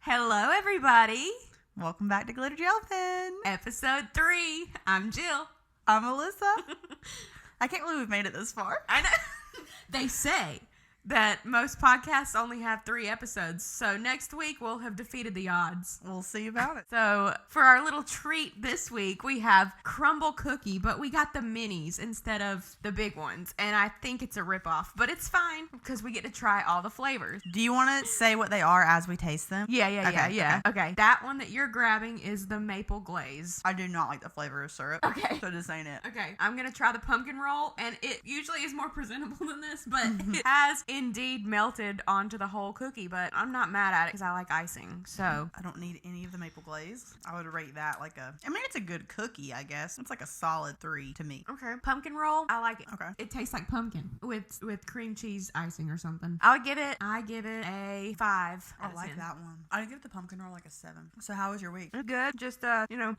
Hello, everybody. Welcome back to Glitter Gel Pen. Episode 3. I'm Jill. I'm Alyssa. I can't believe we've made it this far. I know. They say that most podcasts only have 3 episodes, so next week we'll have defeated the odds. We'll see about it. So for our little treat this week, we have Crumbl cookie, but we got the minis instead of the big ones, and I think it's a ripoff, but it's fine because we get to try all the flavors. Do you want to say what they are as we taste them? Yeah. Okay, that one that you're grabbing is the maple glaze. I do not like the flavor of syrup. Okay. So this ain't it. Okay, I'm going to try the pumpkin roll, and it usually is more presentable than this, but it has indeed melted onto the whole cookie, but I'm not mad at it because I like icing, so. I don't need any of the maple glaze. I would rate that like it's a good cookie, I guess. It's like a solid 3 to me. Okay. Pumpkin roll, I like it. Okay. It tastes like pumpkin with cream cheese icing or something. I give it a 5. I like that one. I'd give the pumpkin roll like a 7. So how was your week? Good. Just,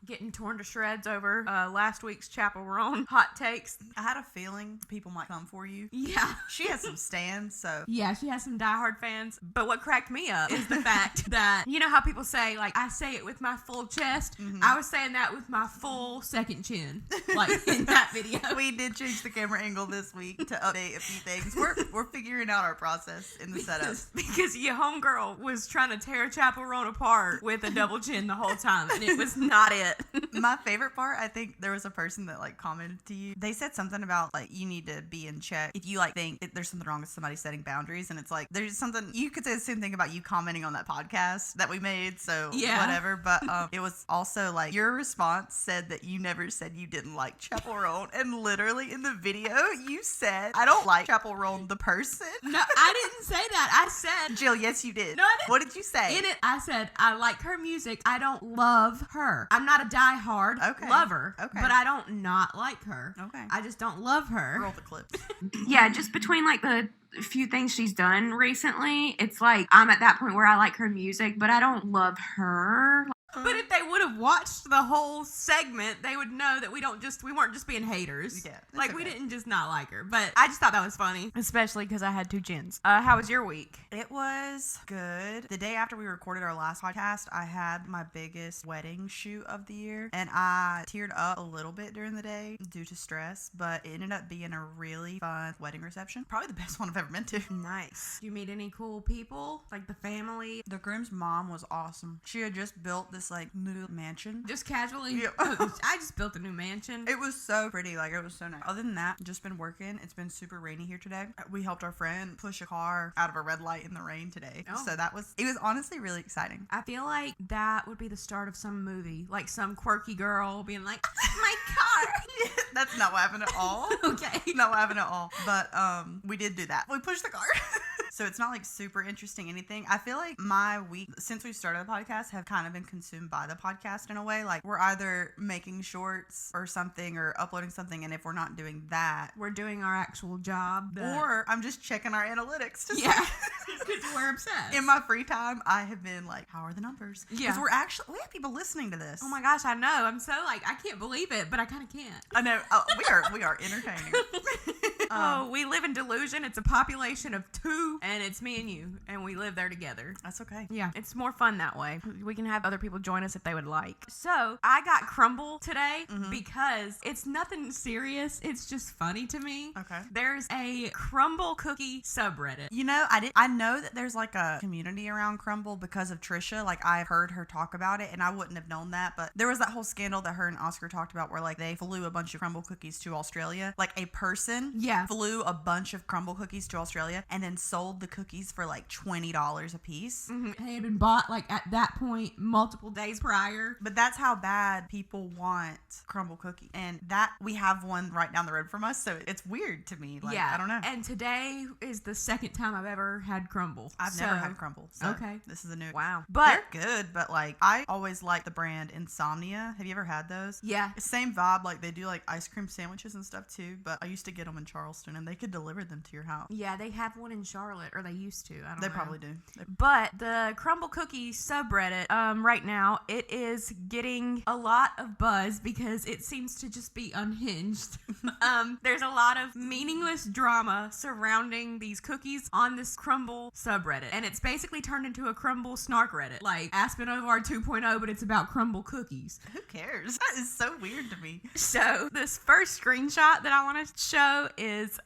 getting torn to shreds over last week's Chappell Roan hot takes. I had a feeling people might come for you. Yeah. She has some stands, so. Yeah, she has some diehard fans. But what cracked me up is the fact that, you know how people say, like, I say it with my full chest? Mm-hmm. I was saying that with my full second chin, like, in that video. We did change the camera angle this week to update a few things. We're figuring out our process in the setup. Because your homegirl was trying to tear Chappell Roan apart with a double chin the whole time, and it was not it. My favorite part, I think there was a person that, like, commented to you. They said something about, like, you need to be in check. If you, like, think there's something wrong with somebody setting boundaries, and it's like, there's something, you could say the same thing about you commenting on that podcast that we made, so whatever, but it was also, like, your response said that you never said you didn't like Chappell Roan, and literally in the video, you said, I don't like Chappell Roan the person. No, I didn't say that. I said... Jill, yes, you did. No, I didn't. What did you say? In it, I said, I like her music. I don't love her. I'm not a diehard lover, but I don't not like her. Okay. I just don't love her. Roll the clips. Yeah, just between, like, the few things she's done recently, it's like I'm at that point where I like her music, but I don't love her. But if they would have watched the whole segment, they would know that we weren't just being haters. Yeah, like, okay. We didn't just not like her. But I just thought that was funny, especially because I had 2 chins. How was your week? It was good. The day after we recorded our last podcast, I had my biggest wedding shoot of the year, and I teared up a little bit during the day due to stress, but it ended up being a really fun wedding reception. Probably the best one I've ever been to. Nice. Did you meet any cool people? Like the family? The groom's mom was awesome. She had just built this, like, new mansion. Just casually? Yeah. I just built a new mansion. It was so pretty. Like, it was so nice. Other than that, just been working. It's been super rainy here today. We helped our friend push a car out of a red light in the rain today. Oh. So it was honestly really exciting. I feel like that would be the start of some movie. Like some quirky girl being like, my car. That's not what happened at all. Okay. Not what happened at all. But we did do that. We pushed the car. So it's not like super interesting anything. I feel like my week since we started the podcast have kind of been consumed by the podcast in a way. Like, we're either making shorts or something or uploading something, and if we're not doing that, we're doing our actual job. Or I'm just checking our analytics to see. Because we're obsessed. In my free time, I have been like, how are the numbers? Yeah. Because we have people listening to this. Oh my gosh, I know. I'm so like, I can't believe it, but I kind of can't. I know. We are entertaining. We live in delusion. It's a population of 2, and it's me and you, and we live there together. That's okay. Yeah, it's more fun that way. We can have other people join us if they would like. So I got Crumbl today because it's nothing serious. It's just funny to me. Okay. There's a Crumbl cookie subreddit. You know, I know that there's like a community around Crumbl because of Trisha. Like, I've heard her talk about it, and I wouldn't have known that. But there was that whole scandal that her and Oscar talked about where, like, they flew a bunch of Crumbl cookies to Australia. Like, a person flew a bunch of Crumbl cookies to Australia and then sold the cookies for like $20 a piece. They had been bought like at that point multiple days prior. But that's how bad people want Crumbl cookie, and that we have one right down the road from us, so it's weird to me. Like, I don't know. And today is the second time I've ever had Crumbl. I've never had Crumbl. So okay. This is a new. Wow. But they're good, but like, I always liked the brand Insomnia. Have you ever had those? Yeah. Same vibe. Like, they do like ice cream sandwiches and stuff too, but I used to get them in Charleston. Charleston, and they could deliver them to your house. Yeah, they have one in Charlotte, or they used to. I don't know. They probably do. But the Crumbl Cookie subreddit, right now, it is getting a lot of buzz because it seems to just be unhinged. There's a lot of meaningless drama surrounding these cookies on this Crumbl subreddit, and it's basically turned into a Crumbl Snark Reddit, like Aspyn Ovard 2.0, but it's about Crumbl cookies. Who cares? That is so weird to me. So this first screenshot that I want to show is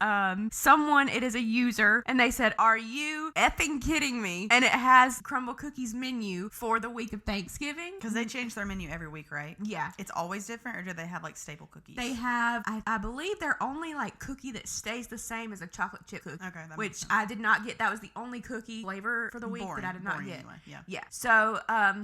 it is a user, and they said, "Are you effing kidding me?" And it has Crumbl Cookies menu for the week of Thanksgiving. Because they change their menu every week, right? Yeah. It's always different, or do they have like staple cookies? They have, I believe their only like cookie that stays the same as a chocolate chip cookie. Okay, that which I did not get. That was the only cookie flavor for the week that I did not get. Anyway. Yeah. Yeah. So,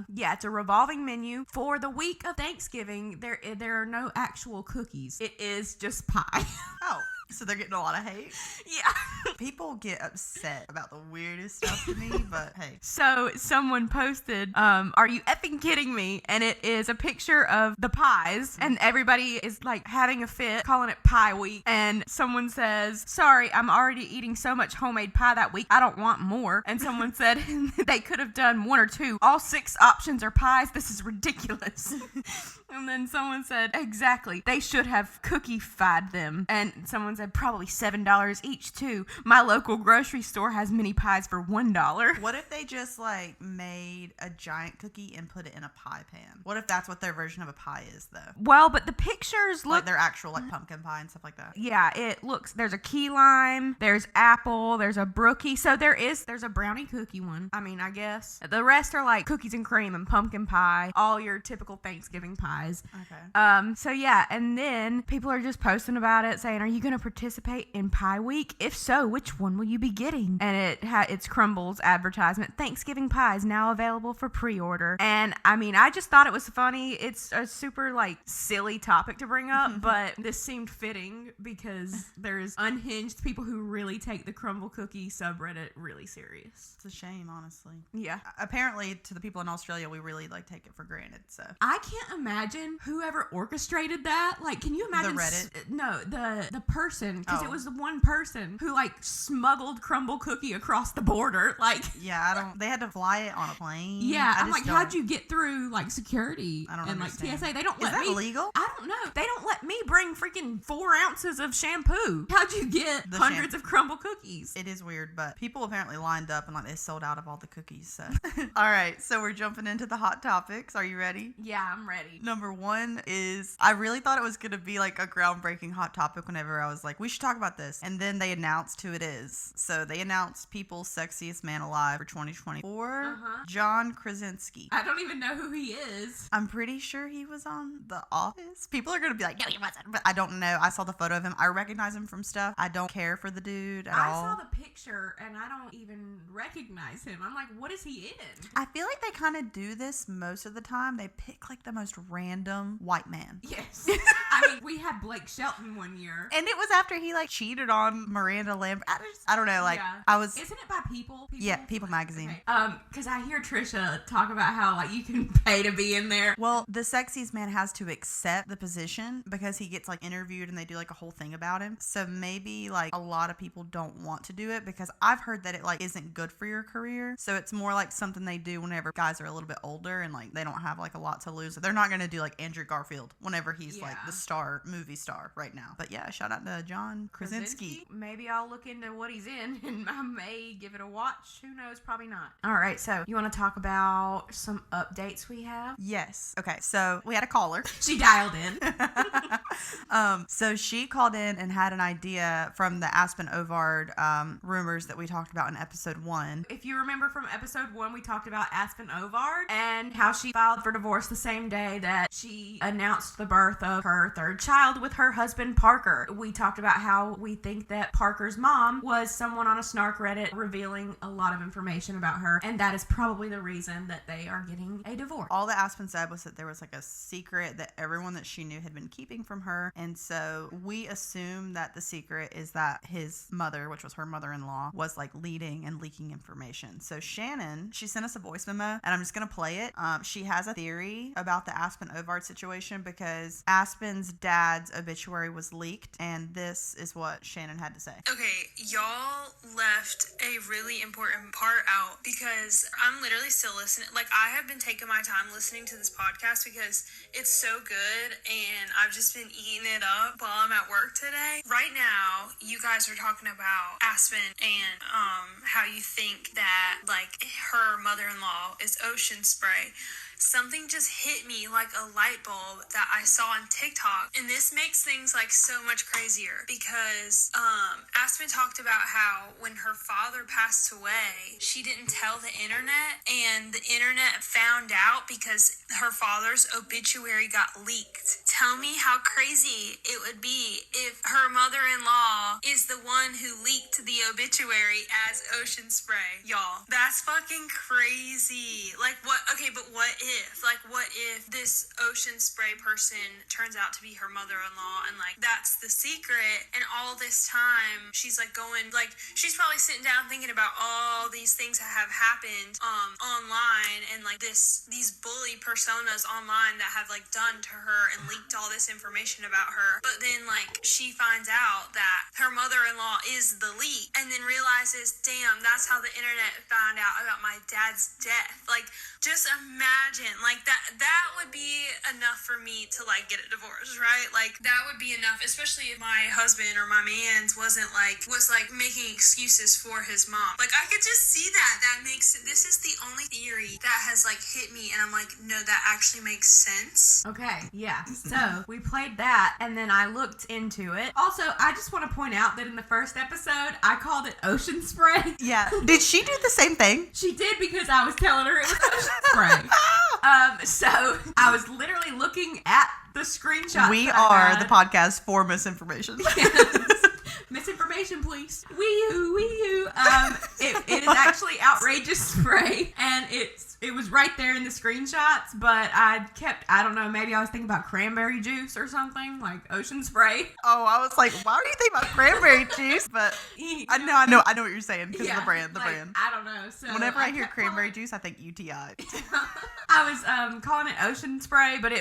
it's a revolving menu for the week of Thanksgiving. There are no actual cookies. It is just pie. Oh. So they're getting a lot of hate? Yeah. People get upset about the weirdest stuff to me, but hey. So someone posted, "Are you effing kidding me?" And it is a picture of the pies, and everybody is like having a fit, calling it Pie Week. And someone says, "Sorry, I'm already eating so much homemade pie that week. I don't want more." And someone said they could have done one or two. All 6 options are pies. This is ridiculous. And then someone said, "Exactly. They should have cookie-fied them." And someone said, "Probably $7 each too. My local grocery store has mini pies for $1. What if they just like made a giant cookie and put it in a pie pan? What if that's what their version of a pie is, though? Well, but the pictures look like their actual like pumpkin pie and stuff like that. Yeah, it looks. There's a key lime. There's apple. There's a brookie. So there's a brownie cookie one. I mean, I guess the rest are like cookies and cream and pumpkin pie. All your typical Thanksgiving pies. Okay. So yeah, and then people are just posting about it, saying, "Are you going to participate in Pie Week? If so, which one will you be getting?" And it's Crumbl's advertisement. "Thanksgiving pies now available for pre-order." And I mean, I just thought it was funny. It's a super like silly topic to bring up, but this seemed fitting because there's unhinged people who really take the Crumbl Cookie subreddit really serious. It's a shame, honestly. Yeah. Apparently, to the people in Australia, we really like take it for granted. So I can't imagine whoever orchestrated that. Like, can you imagine the Reddit? No, the person, because it Oh. was the one person who like smuggled Crumbl Cookie across the border. Like, yeah, they had to fly it on a plane. yeah, I I'm just like, don't- how'd you get through like security I don't and understand. like TSA? They don't Is let that me. illegal? I don't know. They don't let me bring freaking 4 ounces of shampoo. How'd you get The hundreds of Crumbl Cookies? It is weird, but people apparently lined up and like they sold out of all the cookies. So, all right, so we're jumping into the hot topics. Are you ready? Yeah, I'm ready. Number 1 is I really thought it was gonna be like a groundbreaking hot topic whenever I was like, we should talk about this, and then they announced who it is. So they announced People's Sexiest Man Alive for 2024, John Krasinski. I don't even know who he is. I'm pretty sure he was on The Office. People are gonna be like, no, he wasn't, but I don't know. I saw the photo of him. I recognize him from stuff. I don't care for the dude at all. I saw the picture and I don't even recognize him. I'm like, what is he in? I feel like they kind of do this most of the time. They pick like the most random white man. Yes. I mean, we had Blake Shelton one year. And it was after he like cheated on Miranda Lambert. I don't know, like Yeah. I was. Isn't it by People? Yeah, People magazine. Okay. Because I hear Trisha talk about how like you can pay to be in there. Well, the Sexiest Man has to accept the position because he gets like interviewed and they do like a whole thing about him. So maybe like a lot of people don't want to do it because I've heard that it like isn't good for your career. So it's more like something they do whenever guys are a little bit older and like they don't have like a lot to lose. They're not going to do like Andrew Garfield whenever he's like the movie star right now. But yeah, shout out to John Krasinski. Maybe I'll look into what he's in and I may give it a watch. Who knows? Probably not. All right. So you want to talk about some updates we have? Yes. Okay. So we had a caller. She dialed in. So she called in and had an idea from the Aspyn Ovard rumors that we talked about in episode 1. If you remember from episode 1, we talked about Aspyn Ovard and how she filed for divorce the same day that she announced the birth of her 3rd child with her husband Parker. We talked about how we think that Parker's mom was someone on a Snark Reddit revealing a lot of information about her, and that is probably the reason that they are getting a divorce. All that Aspyn said was that there was like a secret that everyone that she knew had been keeping from her, and so we assume that the secret is that his mother, which was her mother-in-law, was like leading and leaking information. So Shannon, she sent us a voice memo, and I'm just gonna play it. She has a theory about the Aspyn Ovard situation because Aspyn's Aspen's dad's obituary was leaked, and this is what Shannon had to say. Okay, y'all left a really important part out because I'm literally still listening. Like, I have been taking my time listening to this podcast because it's so good, and I've just been eating it up while I'm at work today. Right now, you guys are talking about Aspyn and how you think that, like, her mother-in-law is Ocean Spray. Something just hit me like a light bulb that I saw on TikTok, and this makes things like so much crazier because Aspyn talked about how when her father passed away, she didn't tell the internet, and the internet found out because her father's obituary got leaked. Tell me how crazy it would be if her mother-in-law is the one who leaked the obituary as Ocean Spray. Y'all, that's fucking crazy. Like, what? Okay, but what if? Like, what if this Ocean Spray person turns out to be her mother-in-law, and, like, that's the secret, and all this time she's, like, going, like, she's probably sitting down thinking about all these things that have happened online, and, like, these bully personas online that have, like, done to her and leaked all this information about her, but then, like, she finds out that her mother-in-law is the leak, and then realizes, damn, that's how the internet found out about my dad's death. Like, just imagine, like, that would be enough for me to, like, get a divorce, right? Like, that would be enough, especially if my husband or my man's was making excuses for his mom. Like, I could just see this is the only theory that has, like, hit me, and I'm like, no, that actually makes sense. Okay, yeah. So, we played that, and then I looked into it. Also, I just want to point out that in the first episode, I called it Ocean Spray. Yeah. Did she do the same thing? She did, because I was telling her it was Ocean Spray. So I was literally looking at the screenshot. We are the podcast for misinformation. Misinformation, please. Wee-hoo. It is actually Outrageous Spray, and it was right there in the screenshots, but I don't know, maybe I was thinking about cranberry juice or something, like Ocean Spray. Oh, I was like, why do you think about cranberry juice? But I know what you're saying, because of the brand. I don't know. So whenever I hear cranberry juice, I think UTI. I was calling it Ocean Spray, but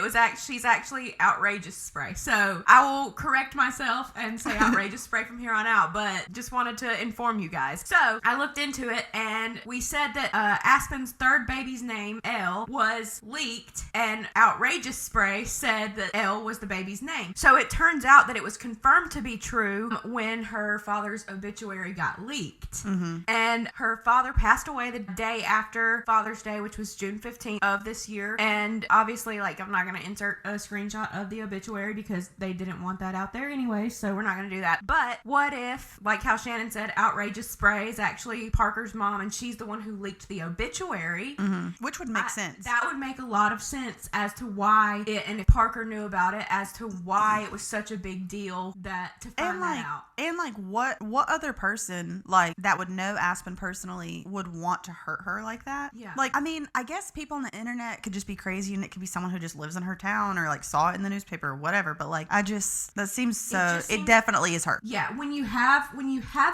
she's actually Outrageous Spray. So I will correct myself and say Outrageous Spray from here on out, but just wanted to inform you guys. So I looked into it, and we said that Aspyn's third baby's name, Elle, was leaked, and Outrageous Spray said that Elle was the baby's name. So it turns out that it was confirmed to be true when her father's obituary got leaked. Mm-hmm. And her father passed away the day after Father's Day, which was June 15th of this year. And obviously, like, I'm not going to insert a screenshot of the obituary because they didn't want that out there anyway, so we're not going to do that. But what if, like how Shannon said, Outrageous Spray is actually Parker's mom, and she's the one who leaked the obituary? Mm-hmm. Which would make sense. That would make a lot of sense as to why and if Parker knew about it, as to why it was such a big deal to find that out. And, like, what other person, like, that would know Aspyn personally would want to hurt her like that? Yeah. Like, I mean, I guess people on the internet could just be crazy, and it could be someone who just lives in her town or, like, saw it in the newspaper or whatever, but, like, that seems so, it definitely is her. Yeah, when you have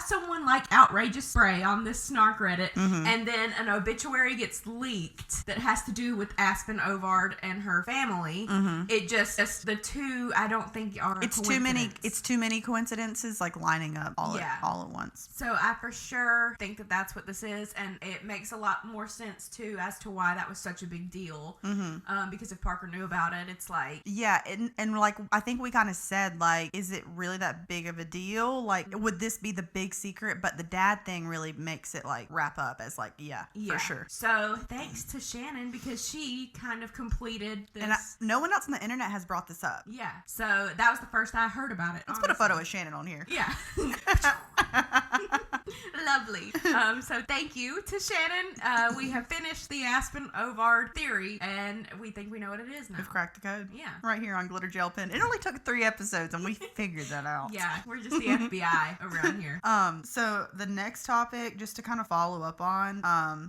someone like Outrageous Spray on this Snark Reddit, mm-hmm. and then an obituary gets leaked that has to do with Aspyn Ovard and her family, mm-hmm. it just the two, I don't think are it's too many coincidences, like, lining up all at once. So I for sure think that that's what this is, and it makes a lot more sense too as to why that was such a big deal. Mm-hmm. Because if Parker knew about it, it's like, yeah, and like, I think we kind of said, like, is it really that big of a deal? Like, would this be the big secret? But the dad thing really makes it, like, wrap up as, like, yeah, for sure. So thanks to Shannon, because she kind of completed this. And no one else on the internet has brought this up. Yeah, so that was the first I heard about it. Let's put a photo of Shannon on here. Yeah. Lovely. So thank you to Shannon. We have finished the Aspyn Ovard theory, and we think we know what it is now. We've cracked the code. Yeah. Right here on Glitter Gel Pen. It only took 3 episodes, and we figured that out. Yeah, we're just the FBI around here. So the next topic, just to kind of follow up on,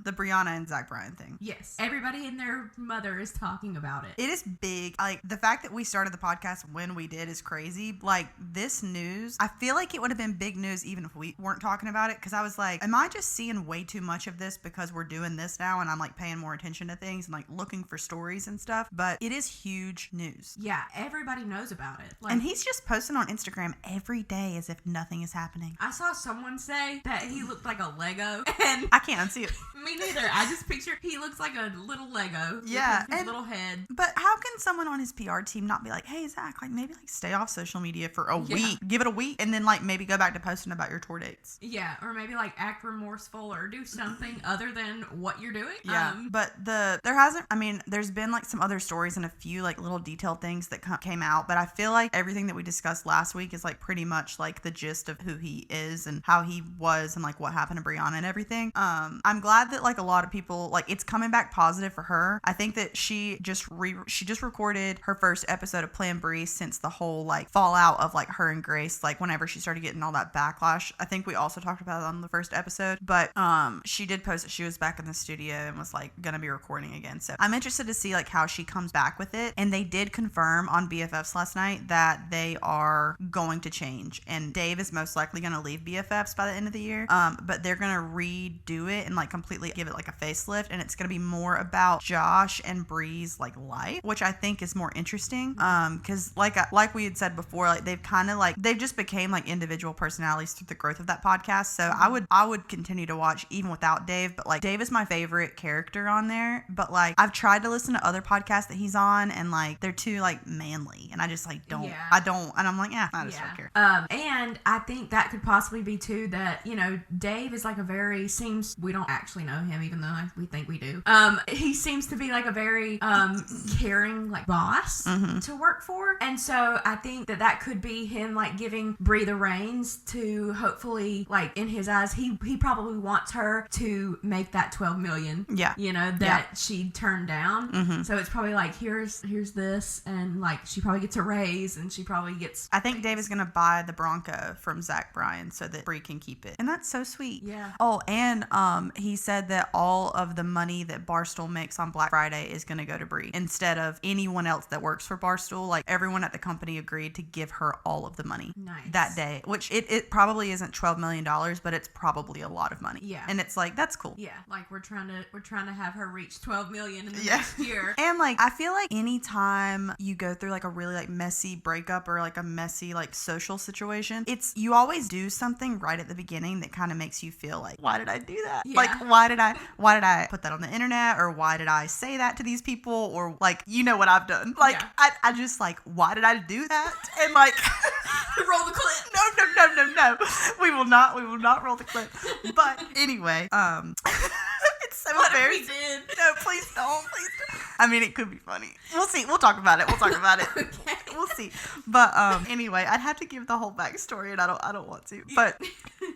the Brianna and Zach Bryan thing. Yes. Everybody and their mother is talking about it. It is big. Like, the fact that we started the podcast when we did is crazy. Like, this news, I feel like it would have been big news even if we weren't talking about it, it because I was like, am I just seeing way too much of this because we're doing this now and I'm like paying more attention to things and like looking for stories and stuff? But it is huge news. Yeah, everybody knows about it. Like, and he's just posting on Instagram every day as if nothing is happening. I saw someone say that he looked like a Lego, and I can't unsee it. Me neither. I just picture he looks like a little Lego. Yeah, with his little head. But how can someone on his PR team not be like, hey Zach, like maybe like stay off social media for a week, give it a week, and then like maybe go back to posting about your tour dates? Yeah, or maybe like act remorseful or do something other than what you're doing. Yeah, but there's been like some other stories and a few like little detailed things that came out, but I feel like everything that we discussed last week is like pretty much like the gist of who he is and how he was and like what happened to Brianna and everything. I'm glad that like a lot of people, like it's coming back positive for her. I think that she just recorded her first episode of Plan Bree since the whole like fallout of like her and Grace, like whenever she started getting all that backlash. I think we also talked about it on the first episode, but she did post that she was back in the studio and was like gonna be recording again. So I'm interested to see like how she comes back with it. And they did confirm on BFFs last night that they are going to change, and Dave is most likely gonna leave BFFs by the end of the year. But they're gonna redo it and like completely give it like a facelift, and it's gonna be more about Josh and Bree's like life, which I think is more interesting. Because like we had said before, like they've just became like individual personalities through the growth of that podcast. So I would continue to watch even without Dave. But like Dave is my favorite character on there. But like I've tried to listen to other podcasts that he's on, and like they're too like manly, and I just like don't. Yeah. I don't, and I'm like, I just don't care. And I think that could possibly be too that, you know, Dave is like we don't actually know him, even though we think we do. He seems to be like a very caring like boss to work for, and so I think that could be him like giving Bree the reins to hopefully, like in his eyes, he probably wants her to make that 12 million. Yeah, you know that she turned down. So it's probably like here's this, and like she probably gets a raise, and she probably gets. I think Dave is gonna buy the Bronco from Zach Bryan so that Bree can keep it, and that's so sweet. Yeah. Oh, and he said that all of the money that Barstool makes on Black Friday is gonna go to Bree instead of anyone else that works for Barstool. Like everyone at the company agreed to give her all of the money that day, which it probably isn't $12 million, but it's probably a lot of money. Yeah. And it's like, that's cool. Yeah. Like we're trying to have her reach 12 million in the next year. And like, I feel like anytime you go through like a really like messy breakup or like a messy like social situation, you always do something right at the beginning that kind of makes you feel like, why did I do that? Yeah. Like, why did I put that on the internet, or why did I say that to these people, or like, you know what I've done? Like, I just like, why did I do that? And like, roll the clip. No. We will not roll the clip. But anyway, it's so embarrassing. No, please don't. I mean, it could be funny. We'll see. We'll talk about it. Okay. We'll see. But anyway, I'd have to give the whole backstory, and I don't want to.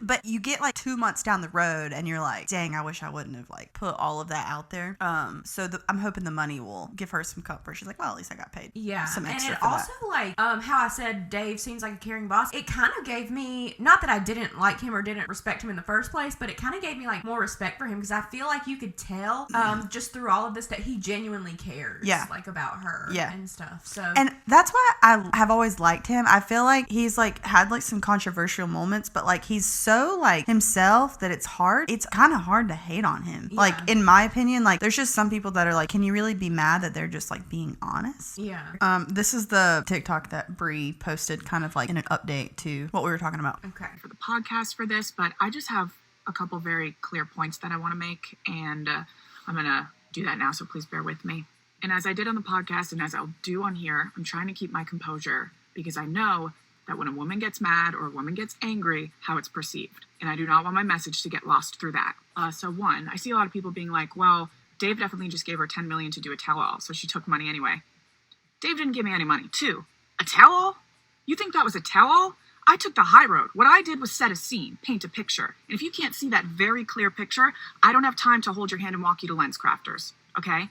But you get like 2 months down the road, and you're like, dang, I wish I wouldn't have like put all of that out there. So I'm hoping the money will give her some comfort. She's like, well, at least I got paid. Yeah. Some extra. And it also like how I said Dave seems like a caring boss. It kind of gave me, not that I didn't like him or didn't respect him in the first place, but it kind of gave me like more respect for him, because I feel like you could tell just through all of this that he genuinely cares. Yeah. Like about her. Yeah. And stuff. So. And that's why I have always liked him. I feel like he's like had like some controversial moments, but like he's so like himself that it's kind of hard to hate on him. Yeah. Like in my opinion, like there's just some people that are like, can you really be mad that they're just like being honest? Yeah. This is the TikTok that Bree posted kind of like in an update to what we were talking about. Okay. For the podcast for this, but I just have a couple very clear points that I want to make, and I'm going to do that now, so please bear with me. And as I did on the podcast, and as I'll do on here, I'm trying to keep my composure, because I know that when a woman gets mad or a woman gets angry, how it's perceived. And I do not want my message to get lost through that. So one, I see a lot of people being like, well, Dave definitely just gave her $10 million to do a tell-all, so she took money anyway. Dave didn't give me any money. Two, a tell-all? You think that was a tell-all? I took the high road. What I did was set a scene, paint a picture. And if you can't see that very clear picture, I don't have time to hold your hand and walk you to Lens Crafters, okay?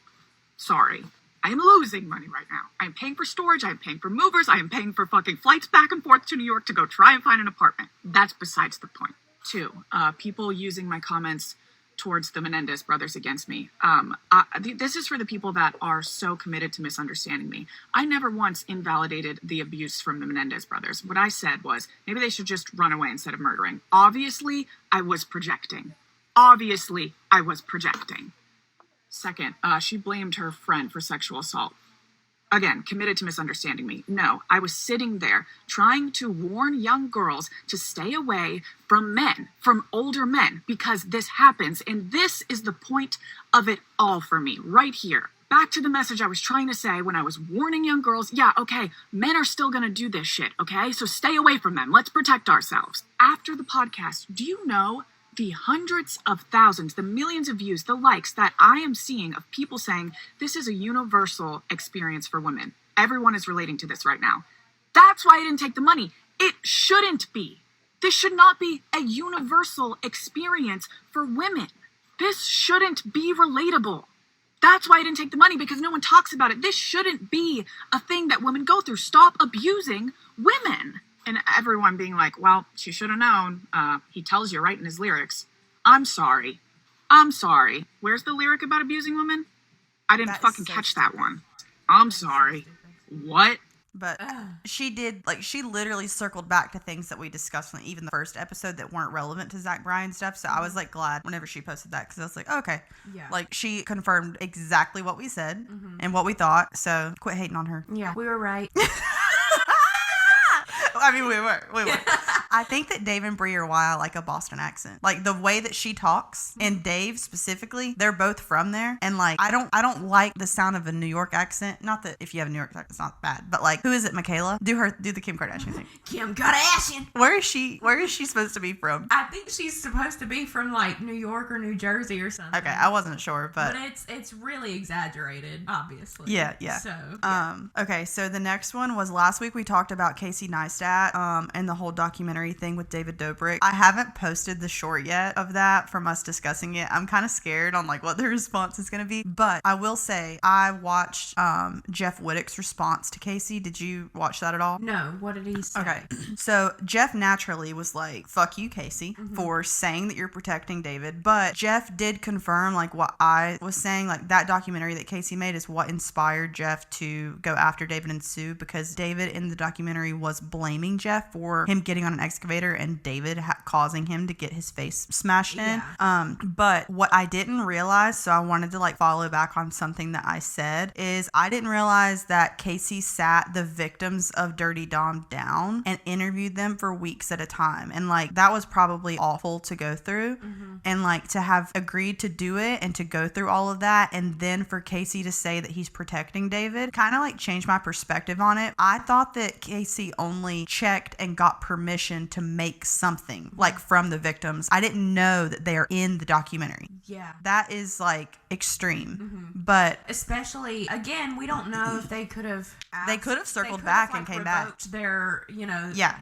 Sorry. I am losing money right now. I am paying for storage. I am paying for movers. I am paying for fucking flights back and forth to New York to go try and find an apartment. That's besides the point. Two, people using my comments towards the Menendez brothers against me. This is for the people that are so committed to misunderstanding me. I never once invalidated the abuse from the Menendez brothers. What I said was, maybe they should just run away instead of murdering. Obviously, I was projecting. Second, she blamed her friend for sexual assault. Again, committed to misunderstanding me. No, I was sitting there trying to warn young girls to stay away from men, from older men, because this happens. And this is the point of it all for me, right here. Back to the message I was trying to say when I was warning young girls, yeah, okay, men are still gonna do this shit, okay? So stay away from them. Let's protect ourselves. After the podcast, do you know the hundreds of thousands, the millions of views, the likes that I am seeing of people saying this is a universal experience for women? Everyone is relating to this right now. That's why I didn't take the money. It shouldn't be. This should not be a universal experience for women. This shouldn't be relatable. That's why I didn't take the money, because no one talks about it. This shouldn't be a thing that women go through. Stop abusing women. And everyone being like, well, she should have known. He tells you right in his lyrics. I'm sorry. Where's the lyric about abusing women? I didn't fucking catch that one. I'm sorry. What? But she did, like, she literally circled back to things that we discussed in even the first episode that weren't relevant to Zach Bryan stuff. So I was, like, glad whenever she posted that, because I was like, okay. Yeah. Like, she confirmed exactly what we said and what we thought. So quit hating on her. Yeah, we were right. I mean, we were. I think that Dave and Bree are why I like a Boston accent. Like, the way that she talks, and Dave specifically, they're both from there. And, like, I don't like the sound of a New York accent. Not that if you have a New York accent, it's not bad. But, like, who is it, Michaela? Do the Kim Kardashian thing. Kim Kardashian. Where is she supposed to be from? I think she's supposed to be from, like, New York or New Jersey or something. Okay, I wasn't sure, but it's really exaggerated, obviously. Yeah. So, yeah. Okay, so the next one was last week we talked about Casey Neistat, and the whole documentary thing with David Dobrik. I haven't posted the short yet of that from us discussing it. I'm kind of scared on, like, what the response is going to be, but I will say I watched Jeff Wittek's response to Casey. Did you watch that at all? No, what did he say? Okay, so Jeff naturally was like, fuck you, Casey, for saying that you're protecting David, but Jeff did confirm, like, what I was saying, like, that documentary that Casey made is what inspired Jeff to go after David and sue, because David in the documentary was blaming Jeff for him getting on an excavator and David causing him to get his face smashed in. But what I didn't realize, so I wanted to, like, follow back on something that I said, is I didn't realize that Casey sat the victims of Dirty Dom down and interviewed them for weeks at a time. And, like, that was probably awful to go through. And, like, to have agreed to do it and to go through all of that, and then for Casey to say that he's protecting David kind of, like, changed my perspective on it. I thought that Casey only checked and got permission to make something, like, from the victims. I didn't know that they are in the documentary. Yeah. That is, like, extreme. But especially, again, we don't know if they could have circled back and came back. Their,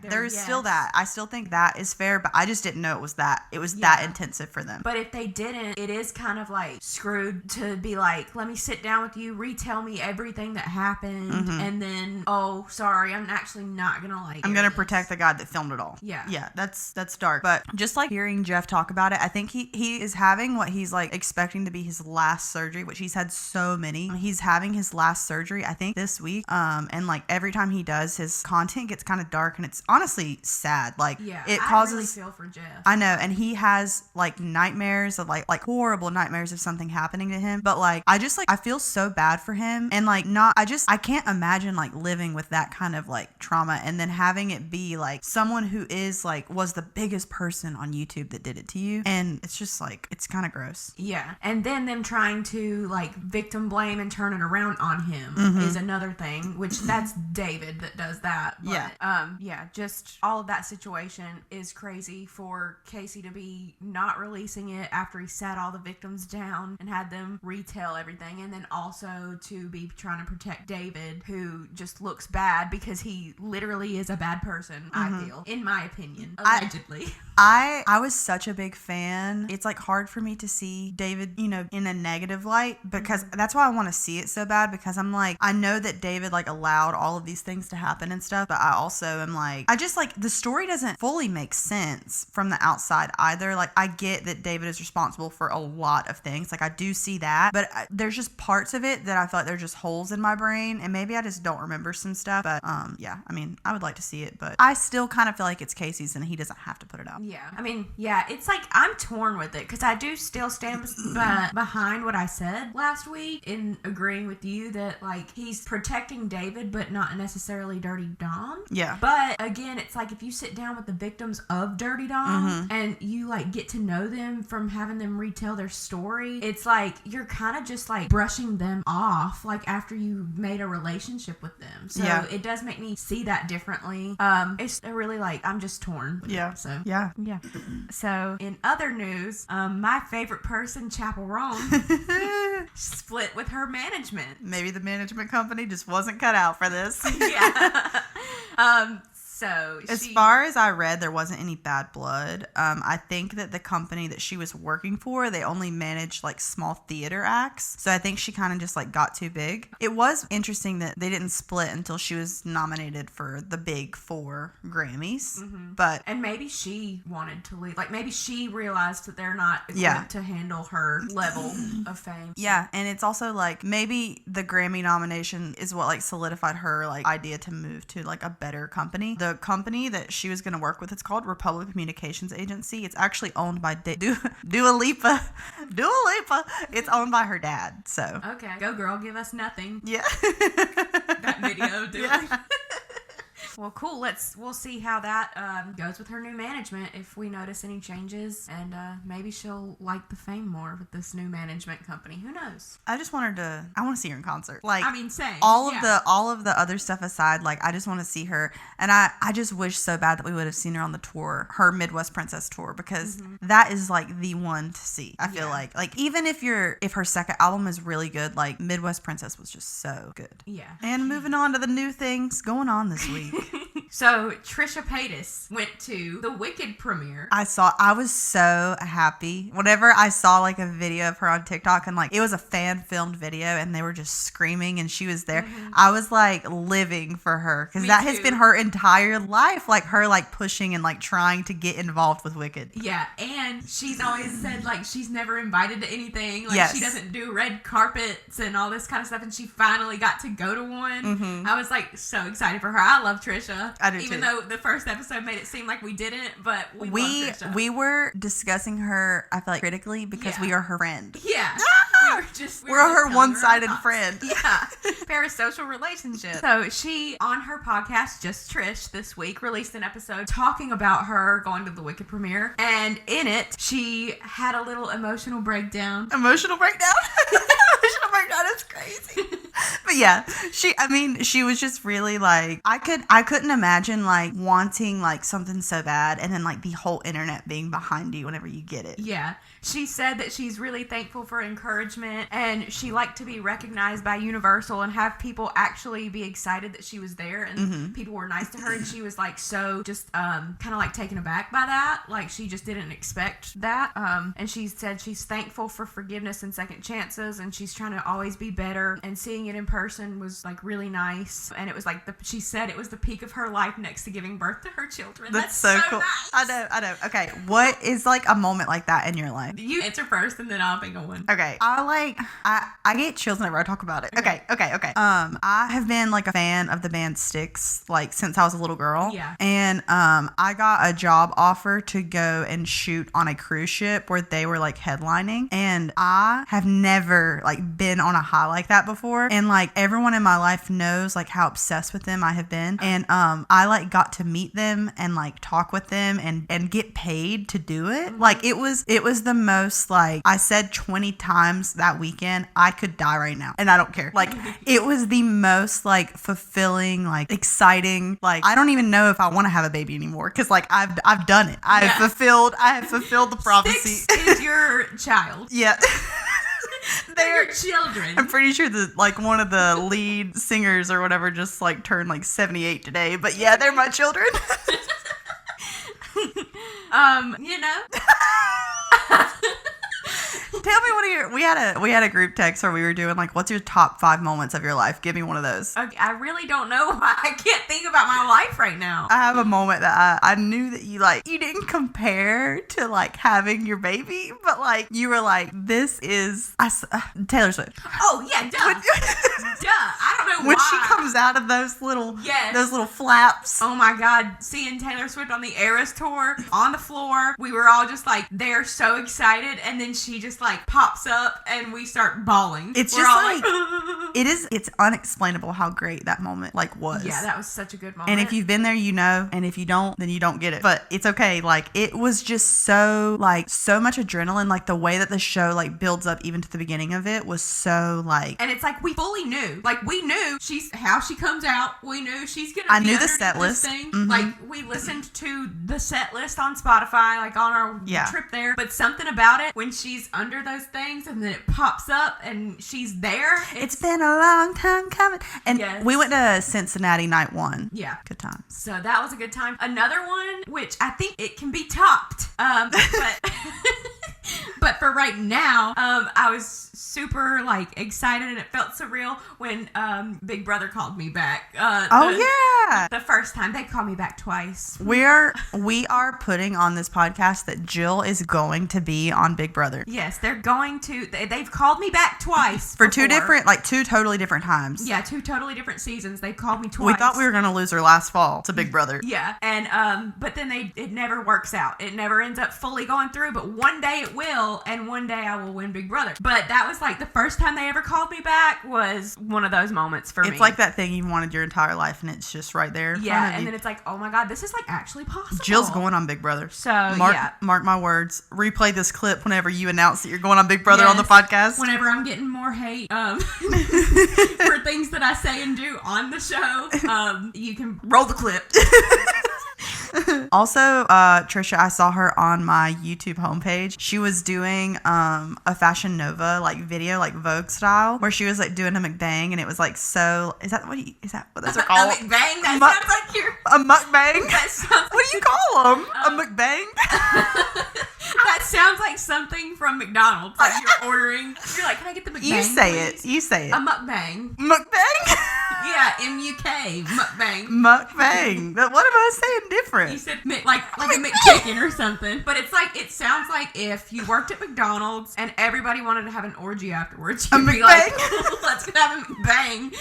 there's still that. I still think that is fair, but I just didn't know it was that intensive for them. But if they didn't, it is kind of, like, screwed to be like, let me sit down with you, retell me everything that happened, and then, oh, sorry, I'm actually not gonna, like, I'm gonna protect the guy that filmed it all. Yeah, that's dark. But just, like, hearing Jeff talk about it, I think he is having what he's, like, expecting to be his last surgery, which he's had so many. He's having his last surgery, I think, this week. And, like, every time he does, his content gets kind of dark, and it's honestly sad. Like, it causes. I really feel for Jeff. I know, and he has, like, nightmares of, like horrible nightmares of something happening to him. But, like, I feel so bad for him, and, like, I can't imagine, like, living with that kind of, like, trauma, and then having it be, like, someone who is, like, was the biggest person on YouTube that did it to you, and it's just, like, it's kind of gross. Yeah, and then them trying to, like, victim blame and turn it around on him is another thing, which that's David that does that. But, just all of that situation is crazy for Casey to be not releasing it after he sat all the victims down and had them retell everything, and then also to be trying to protect David, who just looks bad because he literally is a bad person, I feel, in my opinion, allegedly. I was such a big fan. It's, like, hard for me to see David, in a negative light, because that's why I want to see it so bad, because I'm like, I know that David like allowed all of these things to happen and stuff, but I also am like, I just like, the story doesn't fully make sense from the outside either. Like, I get that David is responsible for a lot of things. Like, I do see that, but there's just parts of it that I feel like they're just holes in my brain, and maybe I just don't remember some stuff. But yeah, I mean, I would like to see it, but I still kind of feel like it's Casey's and he doesn't have to put it out. Yeah, I mean, yeah, it's like I'm torn with it, because I do still stand behind what I said last week in agreeing with you that like he's protecting David but not necessarily Dirty Dom. Yeah. But again, it's like if you sit down with the victims of Dirty Dom and you like get to know them from having them retell their story, it's like you're kind of just like brushing them off like after you made a relationship with them. So it does make me see that differently. It's really like I'm just torn with it, so yeah. So in other news, my favorite person, Chappell Roan, split with her management. Maybe the management company just wasn't cut out for this. Yeah. So as far as I read, there wasn't any bad blood. I think that the company that she was working for, they only managed like small theater acts. So I think she kind of just like got too big. It was interesting that they didn't split until she was nominated for the big 4 Grammys. But and maybe she wanted to leave. Like maybe she realized that they're not equipped to handle her level of fame. Yeah, and it's also like maybe the Grammy nomination is what like solidified her like idea to move to like a better company. The company that she was going to work with, it's called Republic Communications Agency. It's actually owned by Dua Lipa. It's owned by her dad. So okay, go girl, give us nothing. Yeah. That video, dude. Yeah. Well, cool. We'll see how that goes with her new management, if we notice any changes, and maybe she'll like the fame more with this new management company. Who knows? I just want her I want to see her in concert. Like, I mean, same. All of the other stuff aside, like I just want to see her, and I just wish so bad that we would have seen her on the tour, her Midwest Princess tour, because that is like the one to see. I feel like even if her second album is really good, like Midwest Princess was just so good. Yeah. And moving on to the new things going on this week. So Trisha Paytas went to the Wicked premiere. I was so happy whenever I saw like a video of her on TikTok, and like it was a fan filmed video and they were just screaming and she was there. I was like living for her, because that has been her entire life, like her like pushing and like trying to get involved with Wicked. Yeah, and she's always said like she's never invited to anything, like she doesn't do red carpets and all this kind of stuff, and she finally got to go to one. I was like so excited for her. I love Trisha. I do Even too. though the first episode made it seem like we didn't, but we love Trisha. We were discussing her, I feel like, critically, because we are her friend. Yeah. We're her one-sided friend. Yeah. Parasocial relationship. So she, on her podcast, Just Trish, this week, released an episode talking about her going to the Wicked premiere. And in it, she had a little emotional breakdown. Emotional breakdown? Emotional breakdown is crazy. But yeah, she was just really like, I couldn't imagine like wanting like something so bad and then like the whole internet being behind you whenever you get it. Yeah. She said that she's really thankful for encouragement, and she liked to be recognized by Universal and have people actually be excited that she was there, and people were nice to her, and she was like so just kind of like taken aback by that. Like she just didn't expect that. And she said she's thankful for forgiveness and second chances, and she's trying to always be better, and seeing it in person was like really nice. And it was like she said it was the peak of her life next to giving birth to her children. That's so cool. Nice. I know. Okay, what is like a moment like that in your life? You answer first, and then I'll think of one. Okay. I get chills whenever I talk about it. Okay. I have been like a fan of the band Styx like since I was a little girl. Yeah. And I got a job offer to go and shoot on a cruise ship where they were like headlining, and I have never like been on a high like that before. And like everyone in my life knows like how obsessed with them I have been. And I like got to meet them and like talk with them and get paid to do it. Like it was the most, like I said 20 times that weekend, I could die right now and I don't care. Like it was the most like fulfilling, like exciting, like I don't even know if I want to have a baby anymore, because like I've done it. I have fulfilled the prophecy. Styx is your child. Yeah. They're your children. I'm pretty sure that like one of the lead singers or whatever just like turned like 78 today, but yeah, they're my children. You know. Tell me one of your. We had a group text where we were doing like, what's your top 5 moments of your life? Give me one of those. Okay, I really don't know why I can't think about my life right now. I have a moment that I knew that you didn't compare to like having your baby, but like you were like, this is Taylor Swift. Oh yeah, duh. Duh. I don't know when why. she comes out of those little flaps. Oh my God, seeing Taylor Swift on the Eras tour on the floor, we were all just like, they're so excited, and then she just like pops up and we start bawling. It's we're just all like it's unexplainable how great that moment like was. Yeah, that was such a good moment. And if you've been there, you know, and if you don't, then you don't get it. But it's okay. Like it was just so much adrenaline. Like the way that the show like builds up even to the beginning of it was so like. And it's like we fully knew. Like we knew how she comes out. We knew she's gonna. I knew the set list. Mm-hmm. Like we listened to the set list on Spotify, like on our trip there. But something about it when she's under those things and then it pops up and she's there. It's been a long time coming. And we went to Cincinnati night 1. Yeah, good times. So that was a good time. Another one, which I think it can be topped. But for right now, I was super like excited and it felt surreal when Big Brother called me back. The first time. They called me back twice. We are putting on this podcast that Jill is going to be on Big Brother. Yes, they're going to. They've called me back twice for two totally different times. Yeah, 2 totally different seasons. They called me twice. We thought we were going to lose her last fall to Big Brother. Yeah, and but then it never works out. It never ends up fully going through. But one day it will, and one day I will win Big Brother. But that was like the first time they ever called me back was one of those moments for me. It's like that thing you wanted your entire life, and it's just right there. Yeah, and then it's like, oh my God, this is like actually possible. Jill's going on Big Brother. So mark my words. Replay this clip whenever you announce that you're going on Big Brother on the podcast. Whenever I'm getting more hate for things that I say and do on the show, you can roll the clip. Also, Trisha, I saw her on my YouTube homepage. She was doing a Fashion Nova like video, like Vogue style, where she was like doing a mukbang, and it was like so. Is that what those are called? A mukbang? That sounds like you're a mukbang. That sounds. What do you call them? A mukbang? That sounds like something from McDonald's. Like you're ordering. You're like, can I get the mukbang? You say please? it. You say it. A mukbang. Mukbang? Yeah, MUK. Mukbang. Mukbang. What am I saying different? You said like a McChicken or something. But it's like, it sounds like if you worked at McDonald's and everybody wanted to have an orgy afterwards. You'd be like, let's have a mukbang.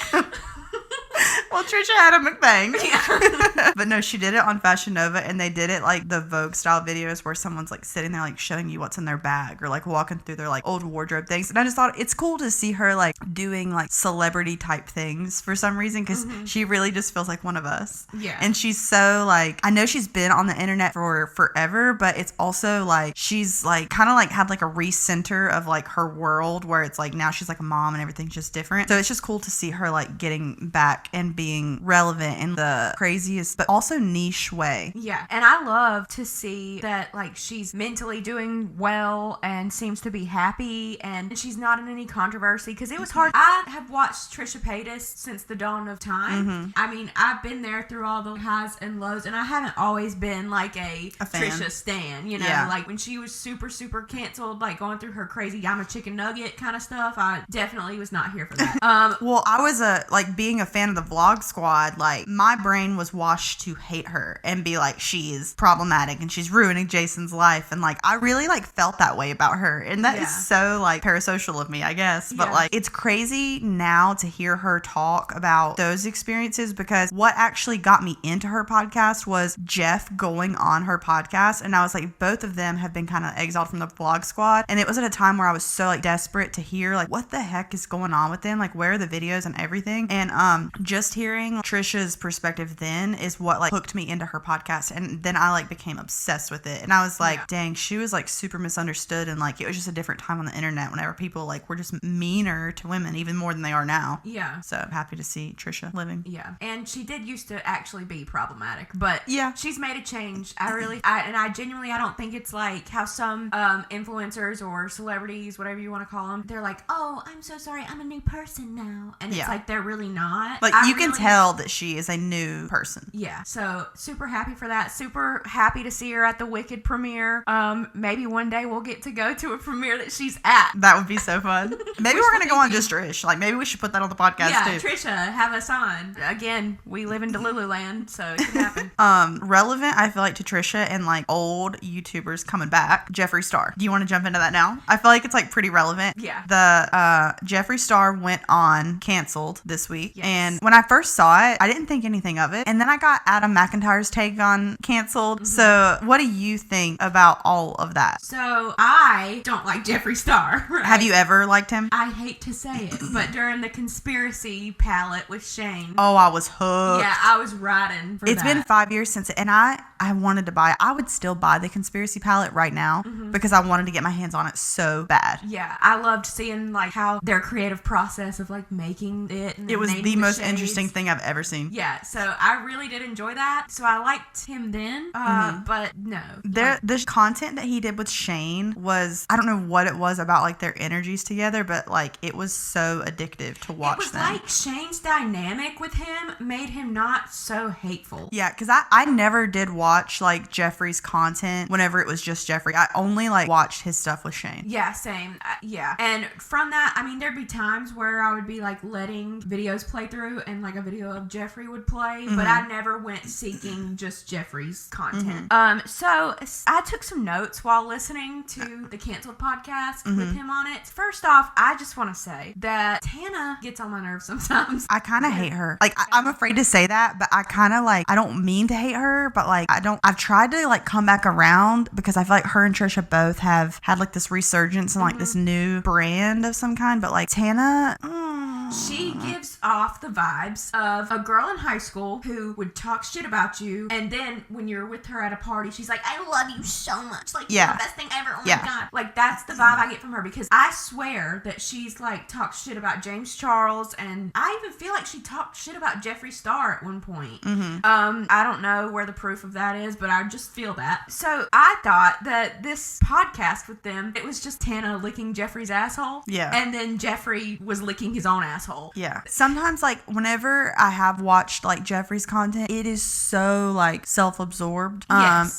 Well, Trisha had a mukbang. Yeah. But no, she did it on Fashion Nova, and they did it like the Vogue style videos where someone's like sitting there like showing you what's in their bag or like walking through their like old wardrobe things. And I just thought it's cool to see her like doing like celebrity type things for some reason, because she really just feels like one of us. Yeah. And she's so like, I know she's been on the internet for forever, but it's also like she's like kind of like had like a recenter of like her world where it's like now she's like a mom and everything's just different. So it's just cool to see her like getting back and being relevant in the craziest but also niche way. Yeah, and I love to see that like she's mentally doing well and seems to be happy, and she's not in any controversy, because it was hard. I have watched Trisha Paytas since the dawn of time. I mean, I've been there through all the highs and lows, and I haven't always been like a fan. Trisha stan, you know, like when she was super canceled, like going through her crazy I'm a chicken nugget kind of stuff, I definitely was not here for that. Well, I was being a fan of the Vlog Squad, like my brain was washed to hate her and be like, she's problematic and she's ruining Jason's life, and like I really like felt that way about her, and that is so like parasocial of me, I guess. But like it's crazy now to hear her talk about those experiences, because what actually got me into her podcast was Jeff going on her podcast, and I was like, both of them have been kind of exiled from the Vlog Squad, and it was at a time where I was so like desperate to hear like what the heck is going on with them, like where are the videos and everything. And just hearing Trisha's perspective then is what like hooked me into her podcast, and then I like became obsessed with it, and I was like, dang, she was like super misunderstood, and like it was just a different time on the internet whenever people like were just meaner to women even more than they are now. So I'm happy to see Trisha living. And she did used to actually be problematic, but she's made a change. I genuinely, I don't think it's like how some influencers or celebrities, whatever you want to call them, they're like, oh, I'm so sorry, I'm a new person now, and it's like they're really not. Like you can can tell that she is a new person. Yeah, so super happy for that. Super happy to see her at the Wicked premiere. Maybe one day we'll get to go to a premiere that she's at. That would be so fun. Maybe we're gonna go on Just Trish. Like maybe we should put that on the podcast too. Trisha, have us on. Again, we live in Delulu land, so it can happen. Relevant, I feel like, to Trisha and like old YouTubers coming back. Jeffree Star. Do you want to jump into that now? I feel like it's like pretty relevant. Yeah. The Jeffree Star went on canceled this week. Yes. And when I first saw it, I didn't think anything of it. And then I got Adam McIntyre's take on canceled. Mm-hmm. So what do you think about all of that? So I don't like Jeffree Star. Right? Have you ever liked him? I hate to say it, but during the conspiracy palette with Shane. Oh, I was hooked. Yeah, I was riding for It's that. been 5 years since it, and I wanted to buy it. I would still buy the conspiracy palette right now because I wanted to get my hands on it so bad. Yeah, I loved seeing like how their creative process of like making it. And it was the most shades. Interesting thing I've ever seen. Yeah, so I really did enjoy that. So I liked him then, but no. The content that he did with Shane was, I don't know what it was about like their energies together, but like it was so addictive to watch them. It was like Shane's dynamic with him made him not so hateful. Yeah, because I never did watch like Jeffree's content whenever it was just Jeffree. I only like watched his stuff with Shane. Yeah, same. Yeah. And from that, I mean, there'd be times where I would be like letting videos play through and like a video of Jeffree would play, but I never went seeking just Jeffree's content. So I took some notes while listening to the Canceled podcast with him on it. First off, I just want to say that Tana gets on my nerves sometimes. I kind of hate her. Like, I'm afraid to say that, but I kind of like, I don't mean to hate her, but like, I've tried to like come back around because I feel like her and Trisha both have had like this resurgence and like this new brand of some kind, but like Tana, she gives off the vibes of a girl in high school who would talk shit about you, and then when you're with her at a party, she's like, I love you so much. Like, you're the best thing ever. Oh my God. Like, that's the vibe I get from her, because I swear that she's like talked shit about James Charles, and I even feel like she talked shit about Jeffree Star at one point. I don't know where the proof of that is, but I just feel that. So I thought that this podcast with them, it was just Tana licking Jeffree's asshole. Yeah. And then Jeffree was licking his own asshole. Yeah. Sometimes like whenever I have watched like Jeffree's content, it is so like self-absorbed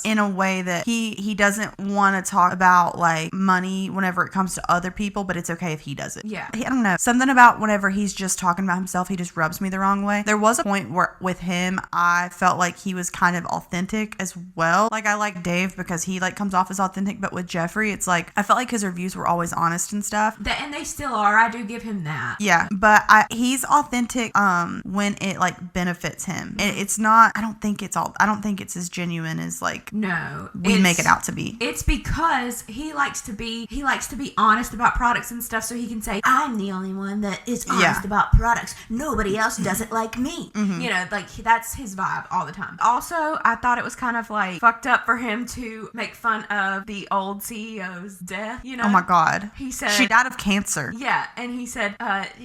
in a way that he doesn't want to talk about like money whenever it comes to other people, but it's okay if he does it. Yeah. I don't know. Something about whenever he's just talking about himself, he just rubs me the wrong way. There was a point where with him, I felt like he was kind of authentic as well. Like I like Dave because he like comes off as authentic, but with Jeffree, it's like I felt like his reviews were always honest and stuff. And they still are. I do give him that. Yeah, but he's authentic when it like benefits him. And it's not, I don't think it's as genuine as like we make it out to be. It's because he likes to be honest about products and stuff, so he can say, I'm the only one that is honest about products. Nobody else does it like me. You know, like that's his vibe all the time. Also, I thought it was kind of like fucked up for him to make fun of the old CEO's death, you know? Oh my God. He said she died of cancer. Yeah, and he said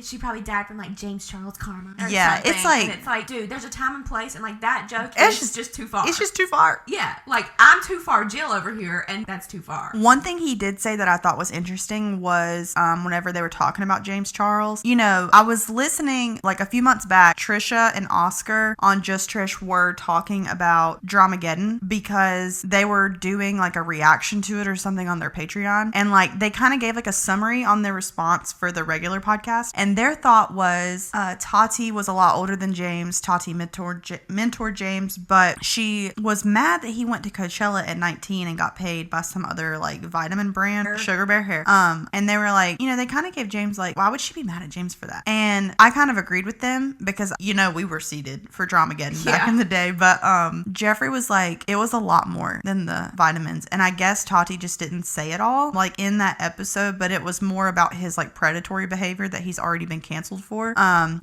she probably died from like James Charles karma. Yeah, something. it's like, dude, there's a time and place, and like that joke is just too far. It's just too far. Yeah, like I'm too far Jill over here, and that's too far. One thing he did say that I thought was interesting was whenever they were talking about James Charles, you know, I was listening like a few months back, Trisha and Oscar on Just Trish were talking about Dramagedon because they were doing like a reaction to it or something on their Patreon, and like they kind of gave like a summary on their response for the regular podcast, and their thought was Tate was a lot older than James. Tate mentored James, but she was mad that he went to Coachella at 19 and got paid by some other like vitamin brand, Sugar Bear Hair. And they were like, you know, they kind of gave James like, why would she be mad at James for that? And I kind of agreed with them because, you know, we were seated for Dramagedon back in the day, but Jeffree was like, it was a lot more than the vitamins. And I guess Tate just didn't say it all like in that episode, but it was more about his like predatory behavior that he's already been canceled for.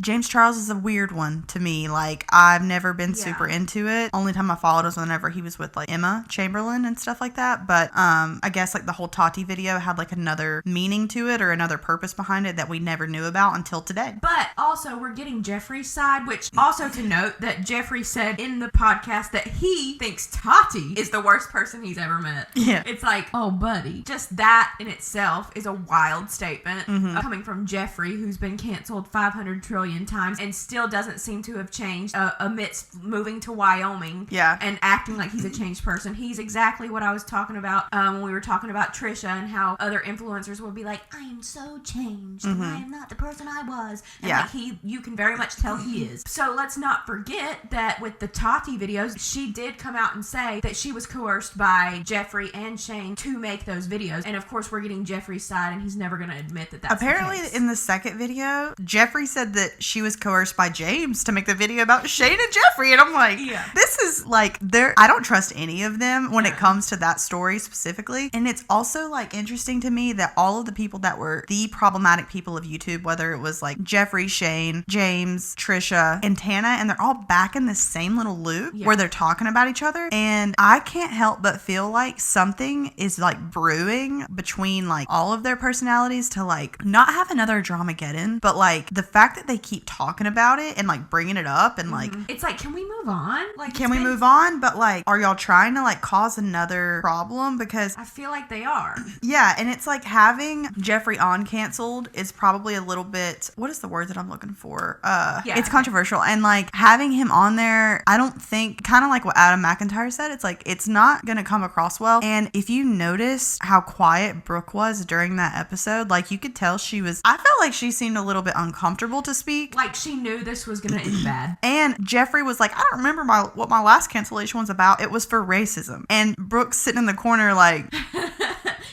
James Charles is a weird one to me. Like I've never been super into it. Only time I followed was whenever he was with like Emma Chamberlain and stuff like that. But I guess like the whole Tati video had like another meaning to it or another purpose behind it that we never knew about until today. But also we're getting Jeffree's side, which also to note that Jeffree said in the podcast that he thinks Tati is the worst person he's ever met. Yeah. It's like, oh buddy, just that in itself is a wild statement coming from Jeffree, who's been canceled canceled 500 trillion times and still doesn't seem to have changed amidst moving to Wyoming and acting like he's a changed person. He's exactly what I was talking about when we were talking about Trisha and how other influencers will be like, I am so changed and I am not the person I was. And like you can very much tell he is. So let's not forget that with the Tate videos, she did come out and say that she was coerced by Jeffree and Shane to make those videos. And of course, we're getting Jeffree's side, and he's never going to admit that that's apparently the case. In the second video, Jeffree said that she was coerced by James to make the video about Shane and Jeffree. And I'm like, this is like, I don't trust any of them when it comes to that story specifically. And it's also like interesting to me that all of the people that were the problematic people of YouTube, whether it was like Jeffree, Shane, James, Trisha, and Tana, and they're all back in the same little loop where they're talking about each other. And I can't help but feel like something is like brewing between like all of their personalities to like not have another Dramagedon, but like the fact that they keep talking about it and like bringing it up and like it's like, can we move on? Like, can we move on? But like, are y'all trying to like cause another problem? Because I feel like they are. Yeah, and it's like having Jeffree on canceled is probably a little bit, what is the word that I'm looking for? It's controversial. And like having him on there, I don't think, kind of like what Adam McIntyre said, it's like it's not gonna come across well. And if you notice how quiet Brooke was during that episode, like you could tell I felt like she seemed a little bit uncomfortable to speak. Like she knew this was gonna end bad. And Jeffree was like, I don't remember what my last cancellation was about. It was for racism. And Brooke's sitting in the corner like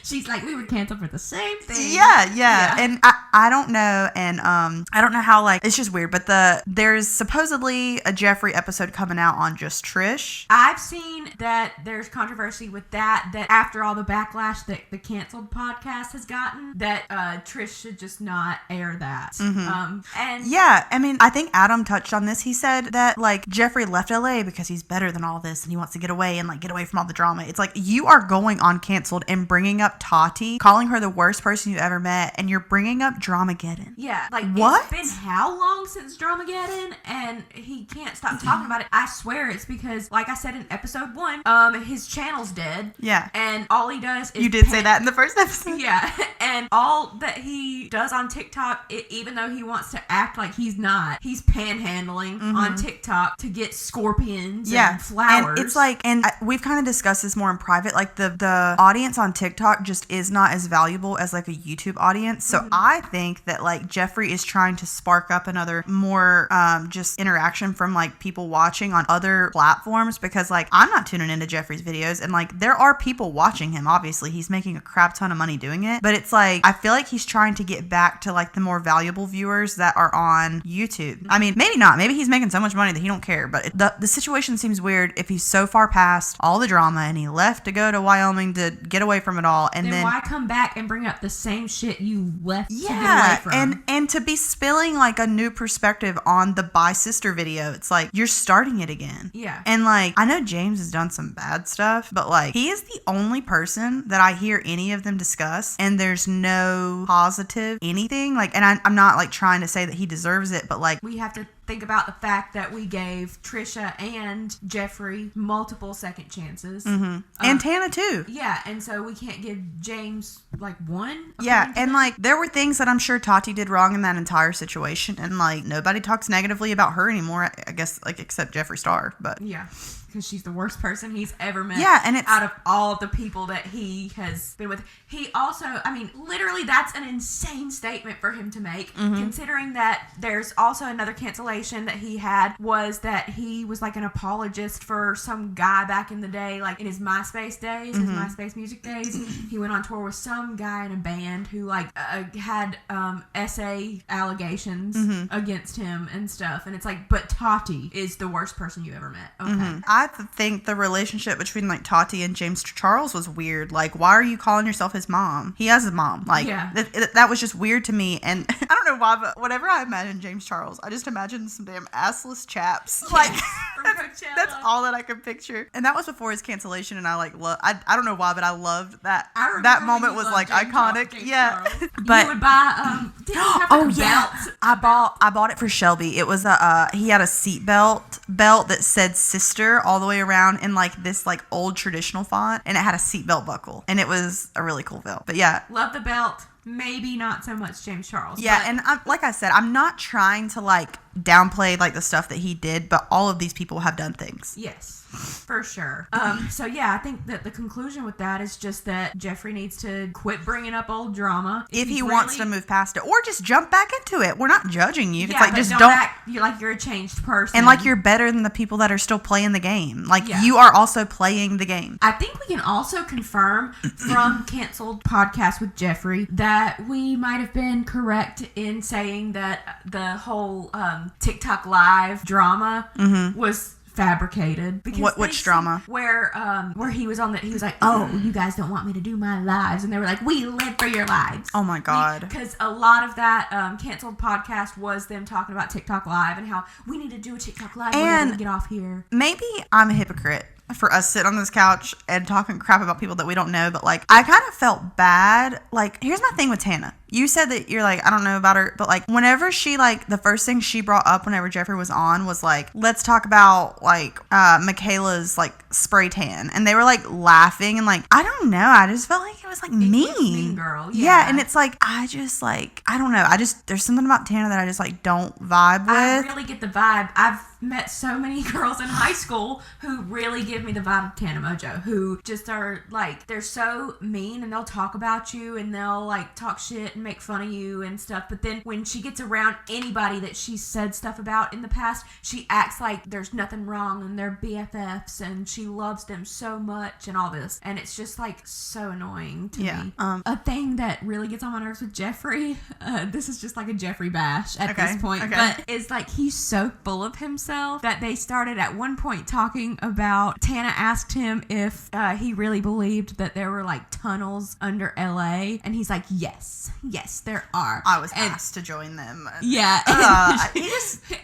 she's like, we were canceled for the same thing. Yeah. And I don't know. And I don't know how, like, it's just weird. But there's supposedly a Jeffree episode coming out on just Trish. I've seen that there's controversy with that after all the backlash that the canceled podcast has gotten, that Trish should just not air that. And yeah, I mean, I think Adam touched on this. He said that, like, Jeffree left LA because he's better than all this and he wants to get away and, like, get away from all the drama. It's like, you are going on canceled and bringing up Tate, calling her the worst person you ever met, and you're bringing up Dramagedon. Yeah, like, what? It's been how long since Dramagedon, and he can't stop talking about it. I swear it's because, like I said in episode 1, his channel's dead. Yeah. And all he does is... You did say that in the first episode. Yeah. And all that he does on TikTok, even though he wants to act like he's not, he's panhandling on TikTok to get scorpions and flowers. And it's like, and we've kind of discussed this more in private, like the audience on TikTok just is not as valuable as like a YouTube audience. So I think that like Jeffree is trying to spark up another more just interaction from like people watching on other platforms, because like I'm not tuning into Jeffree's videos, and like there are people watching him. Obviously he's making a crap ton of money doing it, but it's like I feel like he's trying to get back to like the more valuable viewers that are on YouTube. I mean, maybe not, maybe he's making so much money that he don't care, but the situation seems weird if he's so far past all the drama and he left to go to Wyoming to get away from it all, and then why come back and bring up the same shit you left to get away from? And to be spilling like a new perspective on the Bye Sister video, it's like you're starting it again. Yeah. And like I know James has done some bad stuff, but like he is the only person that I hear any of them discuss, and there's no positive anything. Like, and I'm not like trying to say that he deserves it, but like we have to think about the fact that we gave Trisha and Jeffree multiple second chances. And Tana too. Yeah, and so we can't give James like one. Yeah, and like there were things that I'm sure Tate did wrong in that entire situation, and like nobody talks negatively about her anymore, I guess, like except Jeffree Star. But yeah, because she's the worst person he's ever met. Yeah, and it's out of all of the people that he has been with. He also, I mean, literally, that's an insane statement for him to make, considering that there's also another cancellation that he had, was that he was like an apologist for some guy back in the day, like in his MySpace days, his MySpace music days. He went on tour with some guy in a band who like had essay allegations against him and stuff. And it's like, but Tate is the worst person you ever met. Okay. I think the relationship between like Tate and James Charles was weird. Like, why are you calling yourself his mom? He has a mom. Like, that was just weird to me. And I don't know why, but whenever I imagine James Charles, I just imagine some damn assless chaps. Like, that's all that I could picture. And that was before his cancellation. And I like, I don't know why, but I loved that. That moment was like iconic. James Charles. But you would buy, did you have like a belt? I bought it for Shelby. It was he had a seat belt that said sister all the way around in like this like old traditional font, and it had a seatbelt buckle, and it was a really cool belt. But yeah, love the belt. Maybe not so much James Charles. Yeah, and like I said, I'm not trying to like downplay like the stuff that he did, but all of these people have done things. Yes, for sure. So yeah, I think that the conclusion with that is just that Jeffree needs to quit bringing up old drama if he wants to move past it, or just jump back into it. We're not judging you. Yeah, it's like, but just don't act like you're a changed person, and like you're better than the people that are still playing the game. Like Yeah. you are also playing the game. I think we can also confirm from Canceled Podcast with Jeffree that we might have been correct in saying that the whole TikTok live drama was fabricated. Because which drama? Where he was on he was like, oh, you guys don't want me to do my lives, and they were like, we live for your lives. Oh my God. Because a lot of that Canceled Podcast was them talking about TikTok live and how we need to do a TikTok live and we get off here. Maybe I'm a hypocrite for us sitting on this couch and talking crap about people that we don't know, but like I kind of felt bad. Like, here's my thing with Tana. You said that you're like, I don't know about her, but like whenever she like the first thing she brought up whenever Jeffree was on was like, let's talk about like Michaela's like spray tan, and they were like laughing and like, I don't know, I just felt like it was like mean Girl. Yeah, and it's like I just like, I don't know, there's something about Tana that I just like don't vibe with. I really get the vibe. I've met so many girls in high school who really give me the vibe of Tana Mongeau, who just are like, they're so mean and they'll talk about you and they'll like talk shit and make fun of you and stuff, but then when she gets around anybody that she's said stuff about in the past, she acts like there's nothing wrong and they're BFFs and she loves them so much and all this, and it's just like so annoying to me. A thing that really gets on my nerves with Jeffree, this is just like a Jeffree bash at this point, but is like he's so full of himself that they started at one point talking about, Tana asked him if he really believed that there were like tunnels under LA, and he's like, yes, there are. I was asked to join them. Yeah.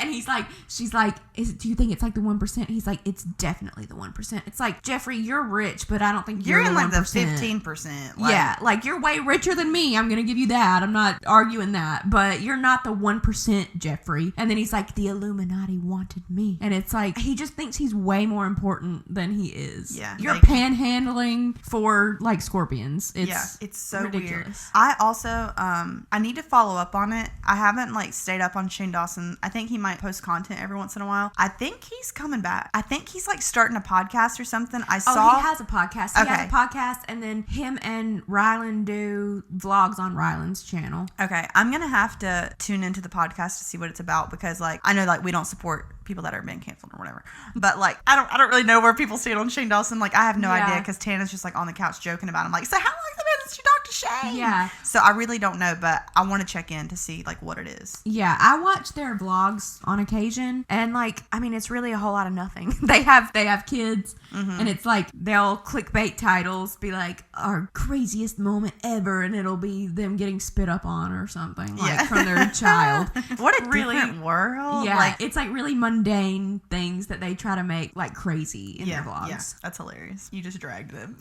And he's like, she's like, do you think it's like the 1%? He's like, it's definitely the 1%. It's like, Jeffree, you're rich, but I don't think you're in like 1%. the 15%. Like, yeah, like you're way richer than me. I'm gonna give you that. I'm not arguing that, but you're not the 1%, Jeffree. And then he's like, the Illuminati wanted me, and it's like he just thinks he's way more important than he is. Yeah, you're like, panhandling for like scorpions. It's so ridiculous. Weird. I also I need to follow up on it. I haven't like stayed up on Shane Dawson. I think he might post content every once in a while. I think he's coming back. I think he's like starting a podcast or something. He has a podcast. He has a podcast, and then him and Rylan do vlogs on Rylan's channel. Okay, I'm gonna have to tune into the podcast to see what it's about, because like I know like we don't support people that are being canceled or whatever, but like I don't really know where people stand on Shane Dawson. Like I have no idea, because Tana's just like on the couch joking about him, like, so how long has it been since you talked to Shane? Yeah, so I really don't know, but I want to check in to see like what it is. Yeah, I watch their vlogs on occasion, and like, I mean, it's really a whole lot of nothing. They have kids, and it's like they'll clickbait titles, be like our craziest moment ever, and it'll be them getting spit up on or something, like from their child. What a different world. Yeah, like, it's like really mundane things that they try to make like crazy in their vlogs. Yeah, that's hilarious. You just dragged them.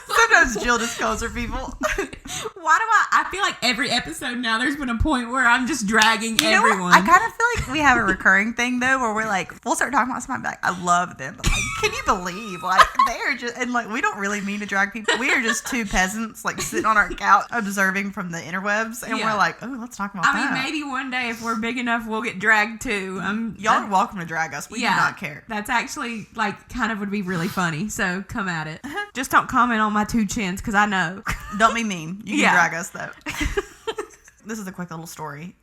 Sometimes Jill just calls her people. Why do I feel like every episode now there's been a point where I'm just dragging everyone. I kind of feel like we have a recurring thing though, where we're like, we'll start talking about somebody, like, I love them, but like, can you believe, like, they're just, and like, we don't really mean to drag people. We are just two peasants like sitting on our couch observing from the interwebs, and we're like, oh, let's talk about that. I mean, maybe one day if we're big enough we'll get dragged too. Y'all are welcome to drag us. We do not care. That's actually like kind of would be really funny, so come at it. Just don't comment on my two chins, because I know. Don't be mean. You can drag us though. This is a quick little story.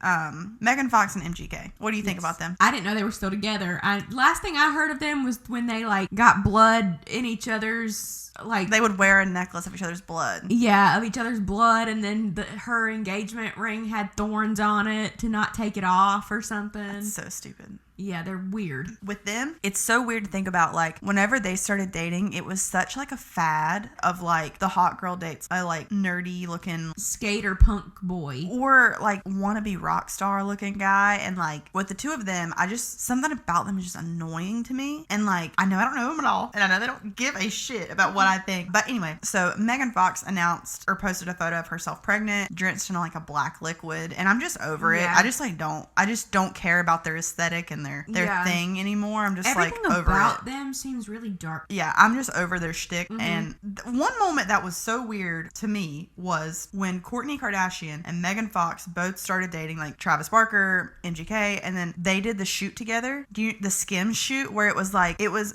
Megan Fox and MGK. What do you think about them? I didn't know they were still together. Last thing I heard of them was when they like got blood in each other's, like, they would wear a necklace of each other's blood. Yeah, of each other's blood, and then her engagement ring had thorns on it to not take it off or something. That's so stupid. Yeah, they're weird. With them, it's so weird to think about, like, whenever they started dating, it was such, like, a fad of, like, the hot girl dates a, like, nerdy-looking skater punk boy. Or, like, wannabe rock star-looking guy. And, like, with the two of them, something about them is just annoying to me. And, like, I know I don't know them at all. And I know they don't give a shit about what I think. But anyway, so Megan Fox announced or posted a photo of herself pregnant, drenched in, like, a black liquid. And I'm just over it. I just don't care about their aesthetic and in their Yeah. thing anymore. I'm just Everything like over about it. them seems really dark. Yeah, I'm just over their shtick. And one moment that was so weird to me was when Kourtney Kardashian and Megan Fox both started dating, like Travis Barker, MGK, and then they did the shoot together. The Skims shoot where it was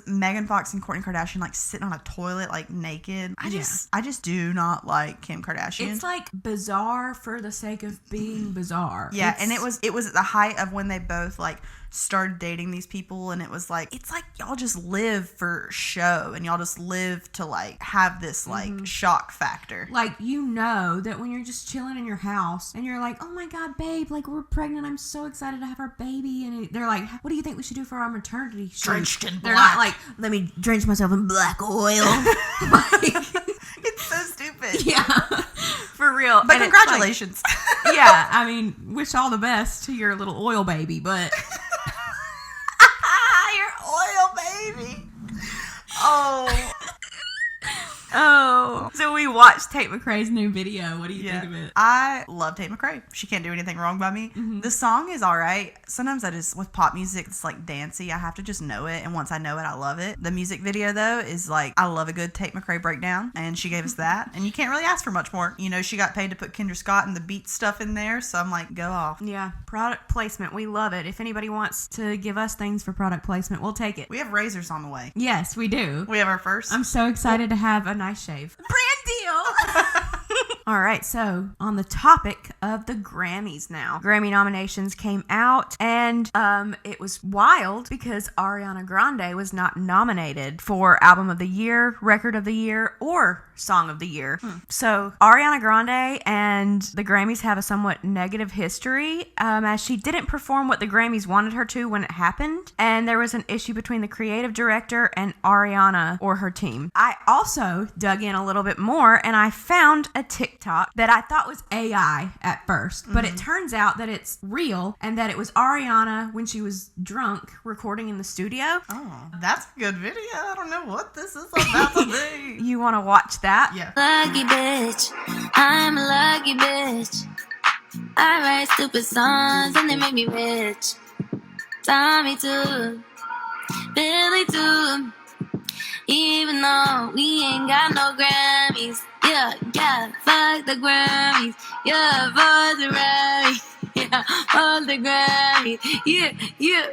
Megan Fox and Kourtney Kardashian like sitting on a toilet like naked. I just do not like Kim Kardashian. It's like bizarre for the sake of being bizarre. Yeah, and it was at the height of when they both like started dating these people, and it's like y'all just live for show, and y'all just live to like have this like shock factor. Like, you know that when you're just chilling in your house and you're like, oh my god, babe, like we're pregnant, I'm so excited to have our baby, and they're like, what do you think we should do for our maternity shoot? Drenched in They're black. not like, let me drench myself in black oil. It's so stupid. Yeah, for real. But And it's congratulations. like, yeah, I mean, wish all the best to your little oil baby, but Your oil baby. Oh. oh. So we watched Tate McRae's new video. What do you think of it? I love Tate McRae. She can't do anything wrong by me. The song is all right. Sometimes with pop music, it's like dancey. I have to just know it. And once I know it, I love it. The music video, though, is like, I love a good Tate McRae breakdown. And she gave us that. And you can't really ask for much more. You know, she got paid to put Kendra Scott and the beat stuff in there. So I'm like, go off. Yeah, product placement. We love it. If anybody wants to give us things for product placement, we'll take it. We have razors on the way. Yes, we do. We have our first. I'm so excited to have a nice shave. Brand deal! All right, so on the topic of the Grammys now. Grammy nominations came out, and it was wild because Ariana Grande was not nominated for Album of the Year, Record of the Year, or Song of the Year. So Ariana Grande and the Grammys have a somewhat negative history, as she didn't perform what the Grammys wanted her to when it happened, and there was an issue between the creative director and Ariana or her team. I also dug in a little bit more, and I found a TikTok that I thought was AI at first, but it turns out that it's real, and that it was Ariana when she was drunk recording in the studio. Oh, that's a good video. I don't know what this is about to be. You want to watch that? Yeah. Lucky bitch, I'm a lucky bitch. I write stupid songs and they make me rich. Tommy too, Billy too. Even though we ain't got no Grammys, yeah, fuck the Grammys, yeah, fuck the Grammys, yeah, fuck the Grammys, yeah.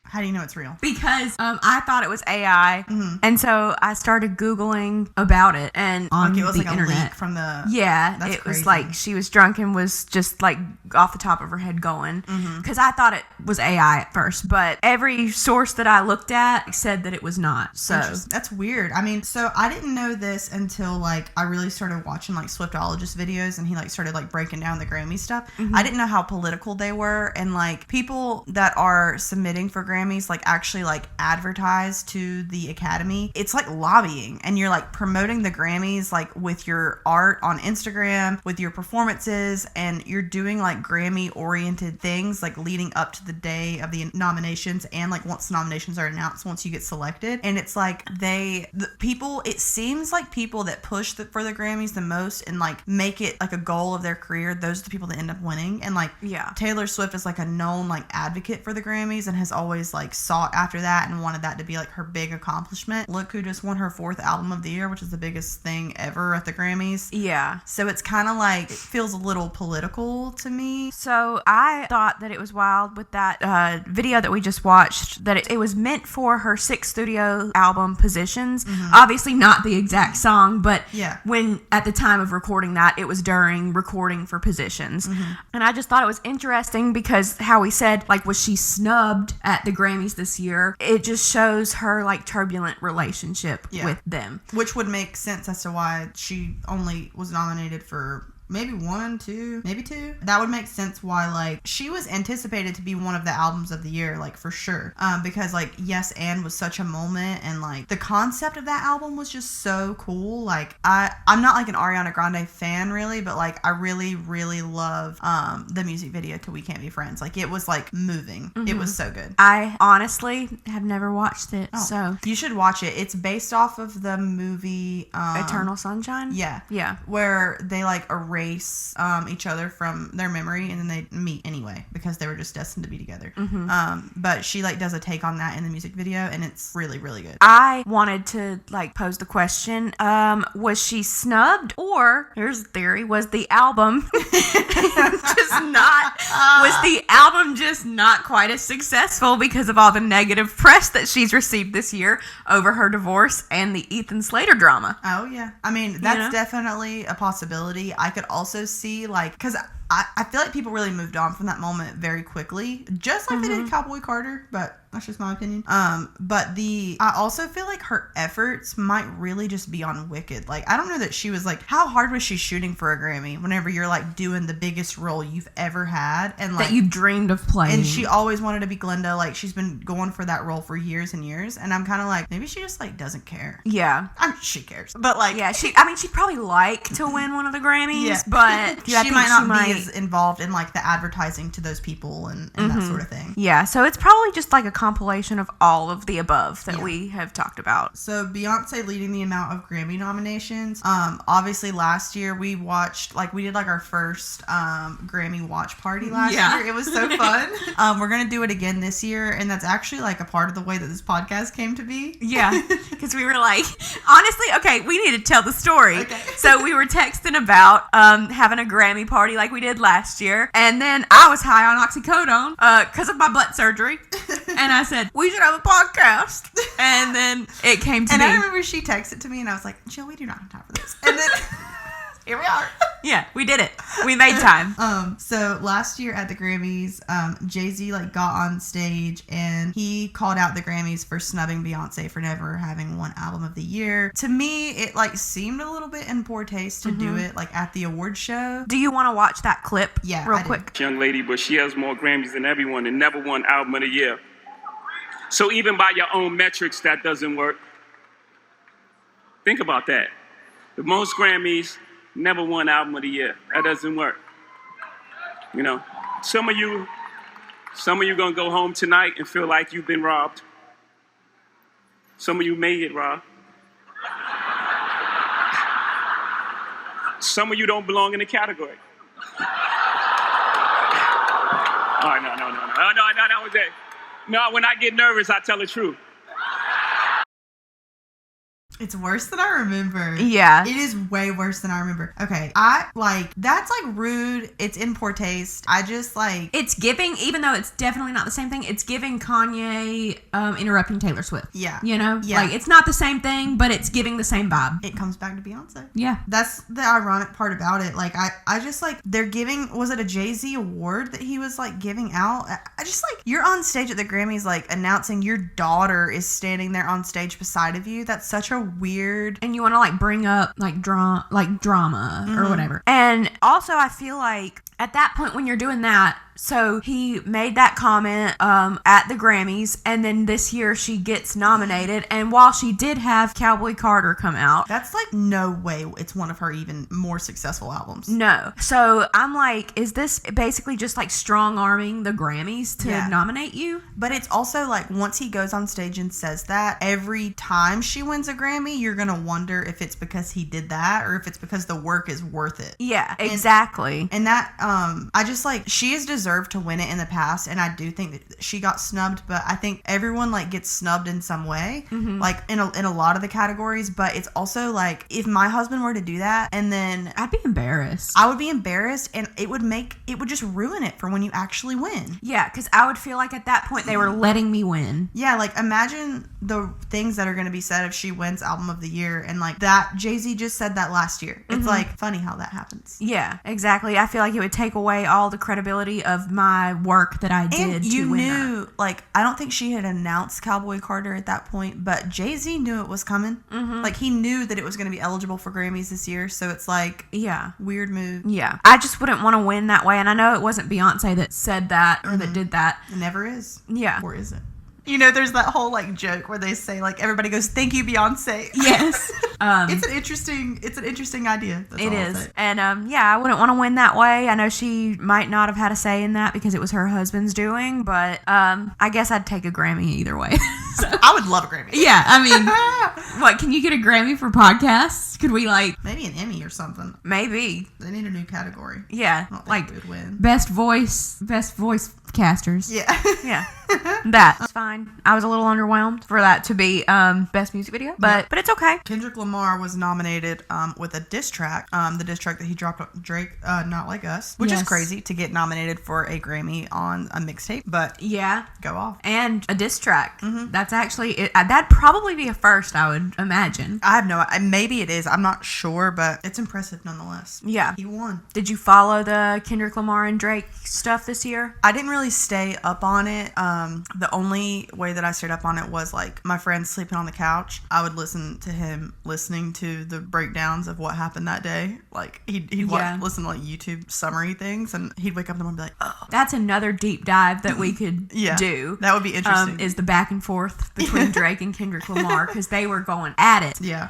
How do you know it's real? Because I thought it was AI, and so I started Googling about it, and on Like it was the like internet. a leak from the... Yeah, That's it was crazy. like she was drunk and was just like off the top of her head going. Because I thought it was AI at first, but every source that I looked at said that it was not. So That's weird. I mean, so I didn't know this until like I really started watching like Swiftologist videos, and he like started like breaking down the Grammy stuff. I didn't know how political they were, and like people that are submitting for Grammys like actually like advertise to the Academy. It's like lobbying, and you're like promoting the Grammys like with your art on Instagram, with your performances, and you're doing like Grammy oriented things like leading up to the day of the nominations, and like once the nominations are announced, once you get selected. And it's like it seems like people that push for the Grammys the most and like make it like a goal of their career, those are the people that end up winning. And like Taylor Swift is like a known like advocate for the Grammys and has always like sought after that and wanted that to be like her big accomplishment. Look who just won her 4th album of the year, which is the biggest thing ever at the Grammys. yeah. So it's kind of like, it feels a little political to me. So I thought that it was wild with that video that we just watched, that it was meant for her 6th studio album, Positions. Obviously not the exact song, but when at the time of recording that, it was during recording for Positions. And I just thought it was interesting because how we said, like, was she snubbed at the Grammys this year? It just shows her like turbulent relationship with them. Which would make sense as to why she only was nominated for maybe 1, 2, maybe 2. That would make sense why like she was anticipated to be one of the albums of the year, like for sure. Because like Yes and was such a moment, and like the concept of that album was just so cool. Like I'm not like an Ariana Grande fan really, but like I really love the music video to We Can't Be Friends. Like it was like moving. It was so good. I honestly have never watched it, so You should watch it. It's based off of the movie Eternal Sunshine. Yeah. Yeah. Where they like erase each other from their memory, and then they meet anyway because they were just destined to be together. But she like does a take on that in the music video, and it's really, really good. I wanted to like pose the question, was she snubbed, or here's the theory, was the album just not quite as successful because of all the negative press that she's received this year over her divorce and the Ethan Slater drama? Oh yeah, I mean that's definitely a possibility. I could also see like, because I feel like people really moved on from that moment very quickly, just like they did Cowboy Carter, but that's just my opinion. But I also feel like her efforts might really just be on Wicked. Like, I don't know that she was like, how hard was she shooting for a Grammy whenever you're like doing the biggest role you've ever had, and like that you dreamed of playing. And she always wanted to be Glenda. Like, she's been going for that role for years and years, and I'm kind of like, maybe she just like doesn't care. Yeah, she cares, but like, yeah, she'd probably like to win one of the Grammys, but she might not be as involved in like the advertising to those people and that sort of thing. Yeah, so it's probably just like a compilation of all of the above that we have talked about. So Beyonce leading the amount of Grammy nominations. Obviously last year we did our first Grammy watch party last year. It was so fun. We're gonna do it again this year, and that's actually like a part of the way that this podcast came to be. Yeah, because we were like, honestly, okay, we need to tell the story. Okay. So we were texting about having a Grammy party like we did last year, and then I was high on oxycodone because of my butt surgery, and I said, we should have a podcast, and then it came to me. And I remember she texted to me, and I was like, Jill, we do not have time for this. And then here we are. Yeah, we did it. We made time. So last year at the Grammys, Jay-Z like got on stage and he called out the Grammys for snubbing Beyonce for never having won Album of the Year. To me, it like seemed a little bit in poor taste to do it like at the award show. Do you want to watch that clip? Yeah, real quick. Young lady, but she has more Grammys than everyone and never won Album of the Year. So even by your own metrics, that doesn't work. Think about that. The most Grammys, never won Album of the Year. That doesn't work. You know, some of you gonna go home tonight and feel like you've been robbed. Some of you may get robbed. Some of you don't belong in the category. All right, no, that was it. No, when I get nervous, I tell the truth. It's worse than I remember. Yeah. It is way worse than I remember. Okay. That's like rude. It's in poor taste. I just like. It's giving, even though it's definitely not the same thing, it's giving Kanye interrupting Taylor Swift. Yeah. You know? Yeah. Like, it's not the same thing, but it's giving the same vibe. It comes back to Beyonce. Yeah. That's the ironic part about it. Like, I just like, they're giving, was it a Jay-Z award that he was like giving out? I just like, you're on stage at the Grammys, like announcing your daughter is standing there on stage beside of you. That's such a weird, and you want to like bring up like drama or whatever. And also I feel like at that point when you're doing that, so he made that comment at the Grammys, and then this year she gets nominated, and while she did have Cowboy Carter come out, that's like no way it's one of her even more successful albums. No. So I'm like, is this basically just like strong arming the Grammys to nominate you? But it's also like, once he goes on stage and says that, every time she wins a Grammy, you're gonna wonder if it's because he did that or if it's because the work is worth it. Yeah, exactly. And that I just like, she has deserved to win it in the past, and I do think that she got snubbed, but I think everyone like gets snubbed in some way, like in a lot of the categories. But it's also like, if my husband were to do that, and then I'd be embarrassed. I would be embarrassed, and it would just ruin it for when you actually win. Yeah, because I would feel like at that point they were letting me win. Yeah, like imagine the things that are going to be said if she wins Album of the Year, and like that Jay-Z just said that last year. It's like funny how that happens. Yeah, exactly. I feel like it would take away all the credibility of my work that I did. And you win knew that. Like, I don't think she had announced Cowboy Carter at that point, but Jay-Z knew it was coming. Like, he knew that it was going to be eligible for Grammys this year, so it's like, yeah, weird move. Yeah, I just wouldn't want to win that way, and I know it wasn't Beyonce that said that or that did that. It never is. Yeah. Or is it? You know, there's that whole like joke where they say like everybody goes, "Thank you, Beyonce." Yes. It's an interesting idea. That's It all I'll is. say. And yeah, I wouldn't want to win that way. I know she might not have had a say in that because it was her husband's doing, but I guess I'd take a Grammy either way. So, I would love a Grammy. yeah, I mean, what, can you get a Grammy for podcasts? Could we like Maybe an Emmy or something. maybe? They need a new category. Yeah, I don't think like we would win. best voice casters. Yeah. Yeah. That's fine. I was a little underwhelmed for that to be best music video, but it's okay. Kendrick Lamar was nominated with a diss track, the diss track that he dropped on Drake, Not Like Us, which is Yes. crazy to get nominated for a Grammy on a mixtape, but Yeah. go off. And a diss track. That's actually that'd probably be a first, I would imagine. I have no, maybe it is, I'm not sure, but it's impressive nonetheless. Yeah. He won. Did you follow the Kendrick Lamar and Drake stuff this year? I didn't really stay up on it. The only way that I stayed up on it was like my friend sleeping on the couch. I would listen to him listening to the breakdowns of what happened that day. Like he'd Yeah. listen to like YouTube summary things, and he'd wake up in the morning and be like, "Oh, That's another deep dive that we could do. that would be interesting." Is the back and forth between Drake and Kendrick Lamar, because they were going at it. Yeah.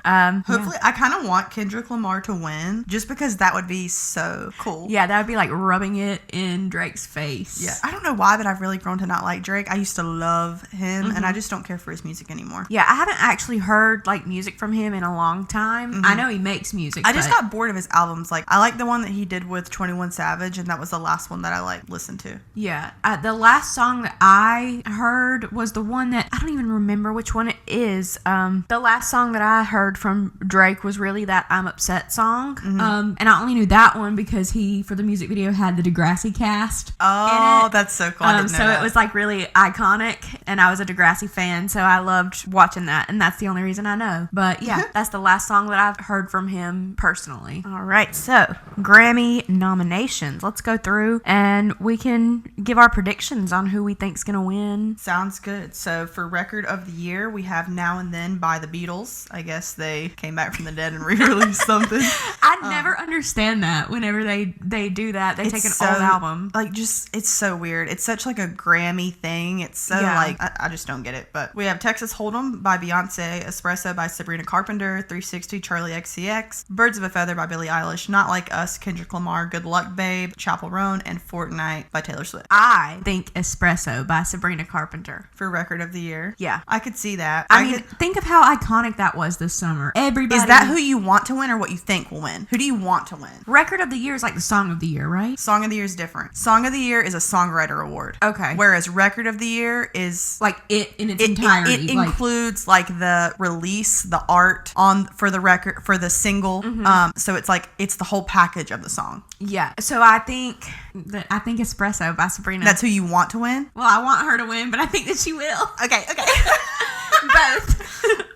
Hopefully, I kind of want Kendrick Lamar to win, just because that would be so cool. Yeah, that would be like rubbing it in Drake's face. Yeah. I don't know why, but I've really grown to not like Drake. I used to love him, and I just don't care for his music anymore. Yeah, I haven't actually heard like music from him in a long time. I know he makes music. I just got bored of his albums. Like, I like the one that he did with 21 Savage, and that was the last one that I like listened to. Yeah. The last song that I heard was the one that I don't even remember which one it is. The last song that I heard from Drake was really that I'm Upset song. And I only knew that one because he, for the music video, had the Degrassi cast. Oh, in it. that's so cool. I didn't know So that. it was like really iconic, and I was a Degrassi fan, so I loved watching that, and that's the only reason I know. But yeah, that's the last song that I've heard from him personally. All right, so Grammy nominations. Let's go through and we can give our predictions on who we think's gonna win. Sounds good. So for record of the year, we have Now and Then by the Beatles. I guess they came back from the dead and re-released something. I never understand that. Whenever they do that, they take an old album. Like, just, it's so weird. It's such like a Grammy thing. It's so like, I just don't get it. But we have Texas Hold'em by Beyonce, Espresso by Sabrina Carpenter, 360 Charlie XCX, Birds of a Feather by Billie Eilish, Not Like Us, Kendrick Lamar, Good Luck Babe, Chappell Roan, and Fortnite by Taylor Swift. I think Espresso by Sabrina Carpenter. For record of the year. Yeah. I could see that. I mean, think of how iconic that was this summer. Everybody. Is that who you want to win or what you think will win? Who do you want to win? Record of the year is like the song of the year, right? Song of the year is different. Song of the year is a songwriter award. Okay. Whereas record of the year is Like it in its entirety. It includes like the release, the art on for the record, for the single. So it's like it's the whole package of the song. Yeah. So I think Espresso by Sabrina. That's who you want to win. Well, I want her to win, but I think that she will. Okay. Both.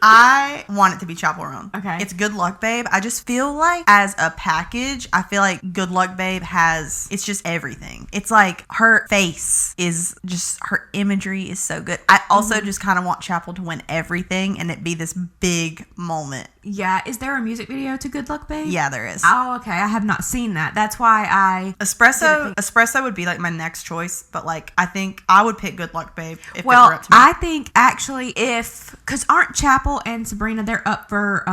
I want it to be Chappell Roan. Okay. It's Good Luck Babe. I just feel like as a package, I feel like Good Luck Babe it's just everything. It's like her face is just, her imagery is so good. I also just kind of want Chappell to win everything and it be this big moment. Yeah. Is there a music video to Good Luck Babe? Yeah, there is. Oh, okay. I have not seen that. That's why Espresso would be like my next choice, but like I think I would pick Good Luck Babe if it were Well, up to me. I think actually because aren't Chappell and Sabrina, they're up for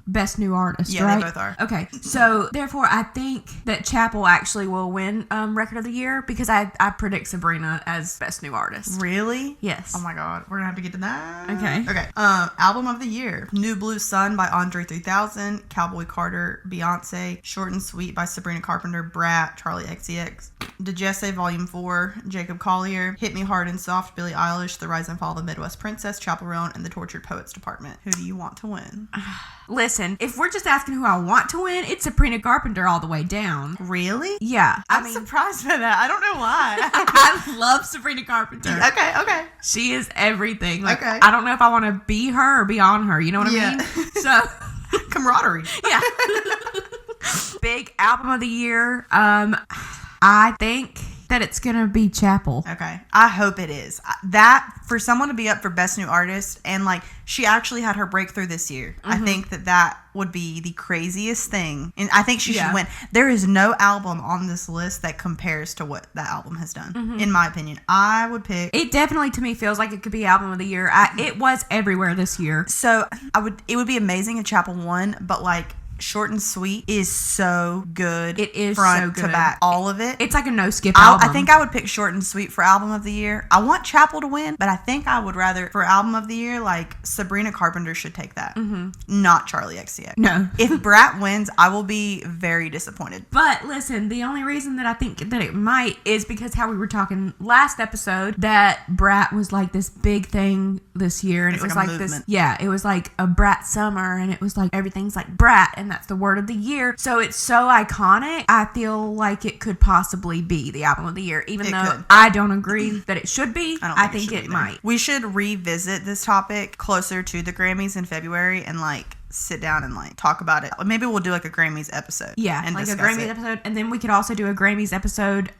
Best New Artist, Yeah, right? they both are. Okay, so therefore I think that Chappell actually will win Record of the Year because I predict Sabrina as Best New Artist. Really? Yes. Oh my god, we're gonna have to get to that. Okay. Album of the year: New Blue Sun by Andre 3000, Cowboy Carter, Beyonce, Short and Sweet by Sabrina Carpenter, Brat, Charlie XCX, Digeste Volume 4, Jacob Collier, Hit Me Hard and Soft, Billie Eilish, The Rise and Fall of the Midwest Princess, Chappell Roan, and The Tortured Poets Department. Who do you want to win? Listen, if we're just asking who I want to win, it's Sabrina Carpenter all the way down. Really? Yeah. I'm surprised by that. I don't know why. I love Sabrina Carpenter. Okay. She is everything. Like, Okay. I don't know if I want to be her or be on her. You know what I mean? So, Camaraderie. yeah. Big album of the year. I think that it's gonna be Chappell. Okay. I hope it is. That, for someone to be up for Best New Artist, and like, she actually had her breakthrough this year. I think that would be the craziest thing. And I think she should win. There is no album on this list that compares to what that album has done, in my opinion. I would pick... It definitely, to me, feels like it could be album of the year. It was everywhere this year. So, it would be amazing if Chappell won, but like... Short and Sweet is so good. It is front so good. to back. All of it. It's like a no-skip album. I think I would pick Short and Sweet for Album of the Year. I want Chappell to win, but I think I would rather, for Album of the Year, like, Sabrina Carpenter should take that. Not Charlie XCX. No. If Brat wins, I will be very disappointed. But listen, the only reason that I think that it might is because how we were talking last episode, that Brat was like this big thing this year. And It's it was like a like movement. this, yeah, it was like a Brat summer, and it was like everything's like Brat, and that's the word of the year. So it's so iconic. I feel like it could possibly be the album of the year, even though I don't agree that it should be. I think it might. We should revisit this topic closer to the Grammys in February and like sit down and like talk about it. Maybe we'll do like a Grammys episode. Yeah, and like a discuss Grammys it. episode, and then we could also do a Grammys episode,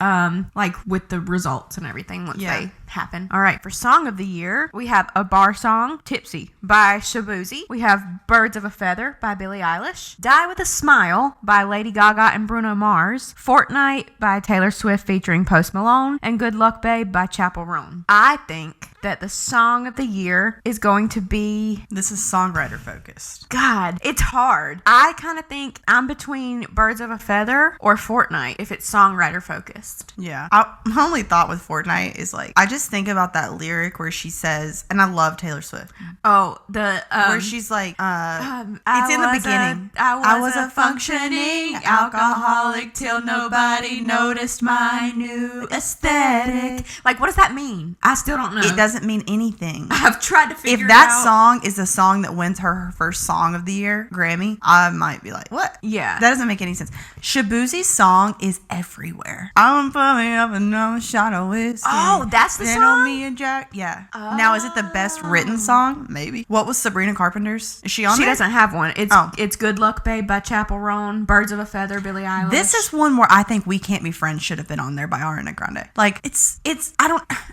like with the results and everything once they happen. All right, for Song of the Year, we have A Bar Song, Tipsy by Shabuzi. We have Birds of a Feather by Billie Eilish. Die with a Smile by Lady Gaga and Bruno Mars. Fortnight by Taylor Swift featuring Post Malone. And Good Luck Babe by Chappell Roan. I think that the Song of the Year is going to be... This is songwriter focused. God, it's hard. I kind of think I'm between Birds of a Feather or Fortnight if it's songwriter focused. Yeah. My only thought with Fortnite is like, I just think about that lyric where she says, and I love Taylor Swift. Oh, the... where she's like, it's in the beginning. I was a functioning alcoholic till nobody noticed my new aesthetic. Like, what does that mean? I still don't know. It doesn't mean anything. I've tried to figure If that it out. song is the song that wins her first Song of the Year Grammy, I might be like, what? Yeah. That doesn't make any sense. Shabuzi's song is everywhere. I'm pulling up another shot of whiskey. Oh, that's the Then song? on me and Jack. Yeah. Now, is it the best written song? Maybe. What was Sabrina Carpenter's? Is she on She there? doesn't have one. It's Good Luck Babe by Chappell Roan, Birds of a Feather, Billie Eilish. This is one where I think We Can't Be Friends should have been on there by Ariana Grande. Like,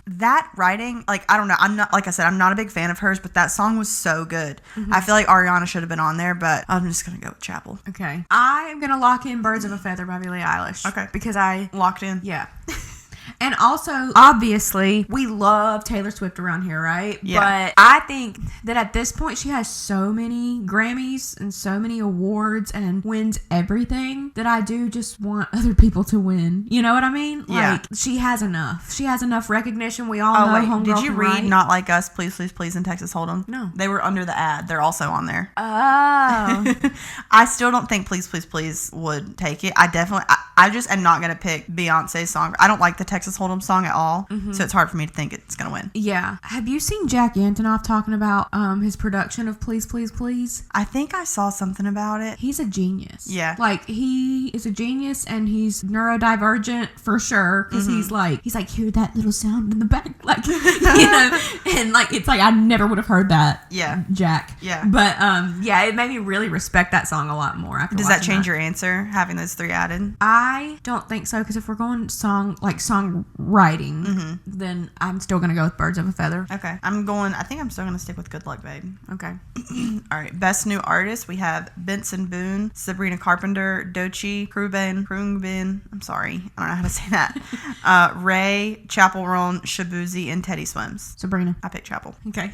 that writing, like, I don't know. I'm not, like I said, I'm not a big fan of hers, but that song was so good. I feel like Ariana should have been on there, but I'm just going to go with Chappell. Okay. I'm going to lock in Birds of a Feather by Billie Eilish. Okay. Because I... Locked in. Yeah. And also, obviously, we love Taylor Swift around here, right? Yeah. But I think that at this point, she has so many Grammys and so many awards and wins everything that I do just want other people to win. You know what I mean? Yeah. Like, she has enough. She has enough recognition. We all know Homegirl did you can read write. Not Like Us, Please, Please, Please in Texas Hold'em? No. They were under the ad. They're also on there. Oh. I still don't think Please, Please, Please would take it. I just am not going to pick Beyonce's song. I don't like the Texas Hold'em song at all, so it's hard for me to think it's going to win. Yeah. Have you seen Jack Antonoff talking about his production of Please, Please, Please? I think I saw something about it. He's a genius. Yeah. Like, he is a genius, and he's neurodivergent for sure, because he's like, hear that little sound in the back? Like, you know, and like, it's like, I never would have heard that. Yeah. Jack. Yeah. But, yeah, it made me really respect that song a lot more after Does that watching change your answer, having those three added? I don't think so, because if we're going songwriting, then I'm still going to go with Birds of a Feather. Okay. I think I'm still going to stick with Good Luck Babe. Okay. All right. Best New Artist, we have Benson Boone, Sabrina Carpenter, Doechii, Khruangbin. I'm sorry. I don't know how to say that. Ray, Chappell Roan, Shabuzi, and Teddy Swims. Sabrina. I picked Chappell. Okay.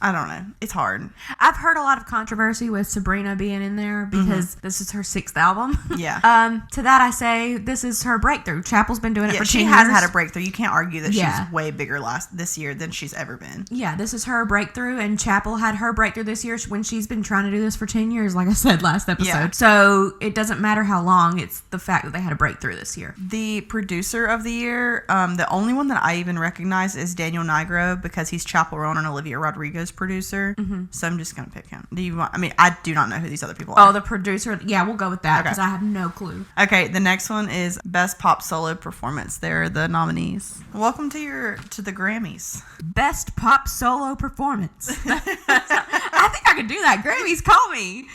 I don't know. It's hard. I've heard a lot of controversy with Sabrina being in there because this is her 6th album. Yeah. To that I say this is her breakthrough. Chappell's been doing it for 10 she years. has had a breakthrough. You can't argue that Yeah. she's way bigger this year than she's ever been. Yeah, this is her breakthrough, and Chappell had her breakthrough this year when she's been trying to do this for 10 years, like I said last episode. Yeah. So it doesn't matter how long, it's the fact that they had a breakthrough this year. The producer of the year, the only one that I even recognize is Daniel Nigro because he's Chappell Roan and Olivia Rodrigo's producer. So I'm just going to pick him. I do not know who these other people are. Oh, the producer. Yeah, we'll go with that because I have no clue. Okay, the next one is Best Pop Solo Performance. They're the nominees. Welcome to the Grammys. Best Pop Solo Performance. I think I could do that. Grammys, call me.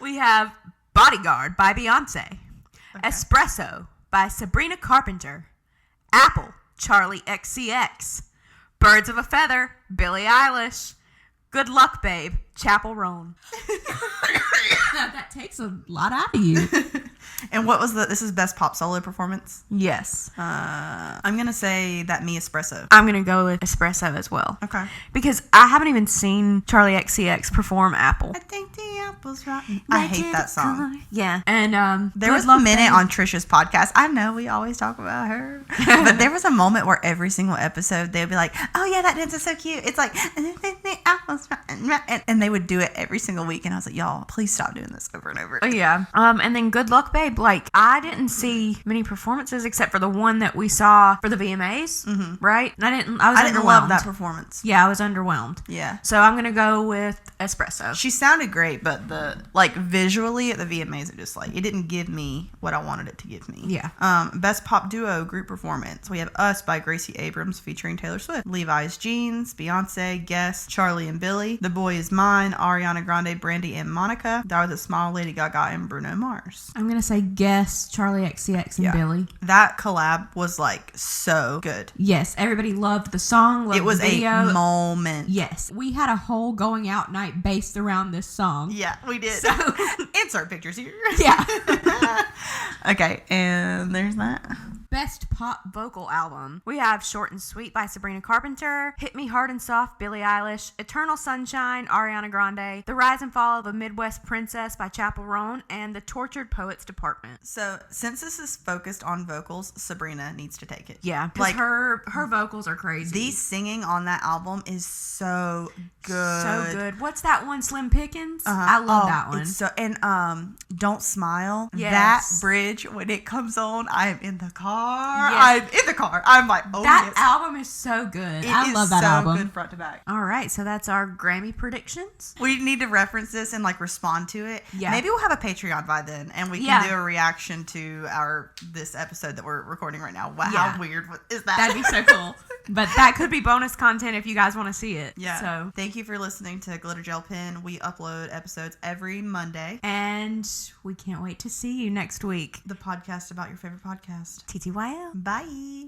We have Bodyguard by Beyonce. Okay. Espresso by Sabrina Carpenter. Apple, Charlie XCX. Birds of a Feather, Billie Eilish. Good Luck Babe, Chappell Roan. That takes a lot out of you. And what was this is best pop solo performance? Yes. I'm going to say that Me Espresso. I'm going to go with Espresso as well. Okay. Because I haven't even seen Charlie XCX perform Apple. I think the apple's rotten. I hate that song. Yeah. And there was a minute on Trisha's podcast. I know we always talk about her. But there was a moment where every single episode they'd be like, oh yeah, that dance is so cute. It's like, the apple's rotten. And they would do it every single week. And I was like, y'all, please stop doing this over and over. Oh, yeah. And then Good Luck Babe. Like, I didn't see many performances except for the one that we saw for the VMAs, right? And I didn't love that performance. Yeah, I was underwhelmed. Yeah. So I'm gonna go with Espresso. She sounded great, but visually at the VMAs, it didn't give me what I wanted it to give me. Yeah. Best pop duo group performance. We have Us by Gracie Abrams featuring Taylor Swift. Levi's Jeans, Beyonce, Guess, Charlie and Billy. The Boy Is Mine, Ariana Grande, Brandy and Monica. That was a Smile, Lady Gaga and Bruno Mars. I'm going to say Guess, Charlie XCX, and Billy. That collab was so good. Yes, everybody loved the song, loved it was the video. A moment. Yes. We had a whole going out night based around this song. Yeah, we did. So, insert pictures here. Yeah. Okay, and there's that. Best pop vocal album. We have Short and Sweet by Sabrina Carpenter, Hit Me Hard and Soft, Billie Eilish, Eternal Sunshine, Ariana Grande, The Rise and Fall of a Midwest Princess by Chappell Roan, and The Tortured Poets Department. So, since this is focused on vocals, Sabrina needs to take it. Yeah, because her vocals are crazy. The singing on that album is so good. So good. What's that one, Slim Pickens? I love that one. It's Don't Smile. Yes. That bridge, when it comes on, I am in the car. Yes. I'm in the car. I'm like, oh, that yes. album is so good. I love that album. Good front to back. All right, so that's our Grammy predictions. We need to reference this and respond to it. Yeah. Maybe we'll have a Patreon by then, and we can do a reaction to this episode that we're recording right now. Wow, how weird is that? That'd be so cool. But that could be bonus content if you guys want to see it. Yeah. So thank you for listening to Glitter Gel Pen. We upload episodes every Monday. And we can't wait to see you next week. The podcast about your favorite podcast. TTYL. Bye.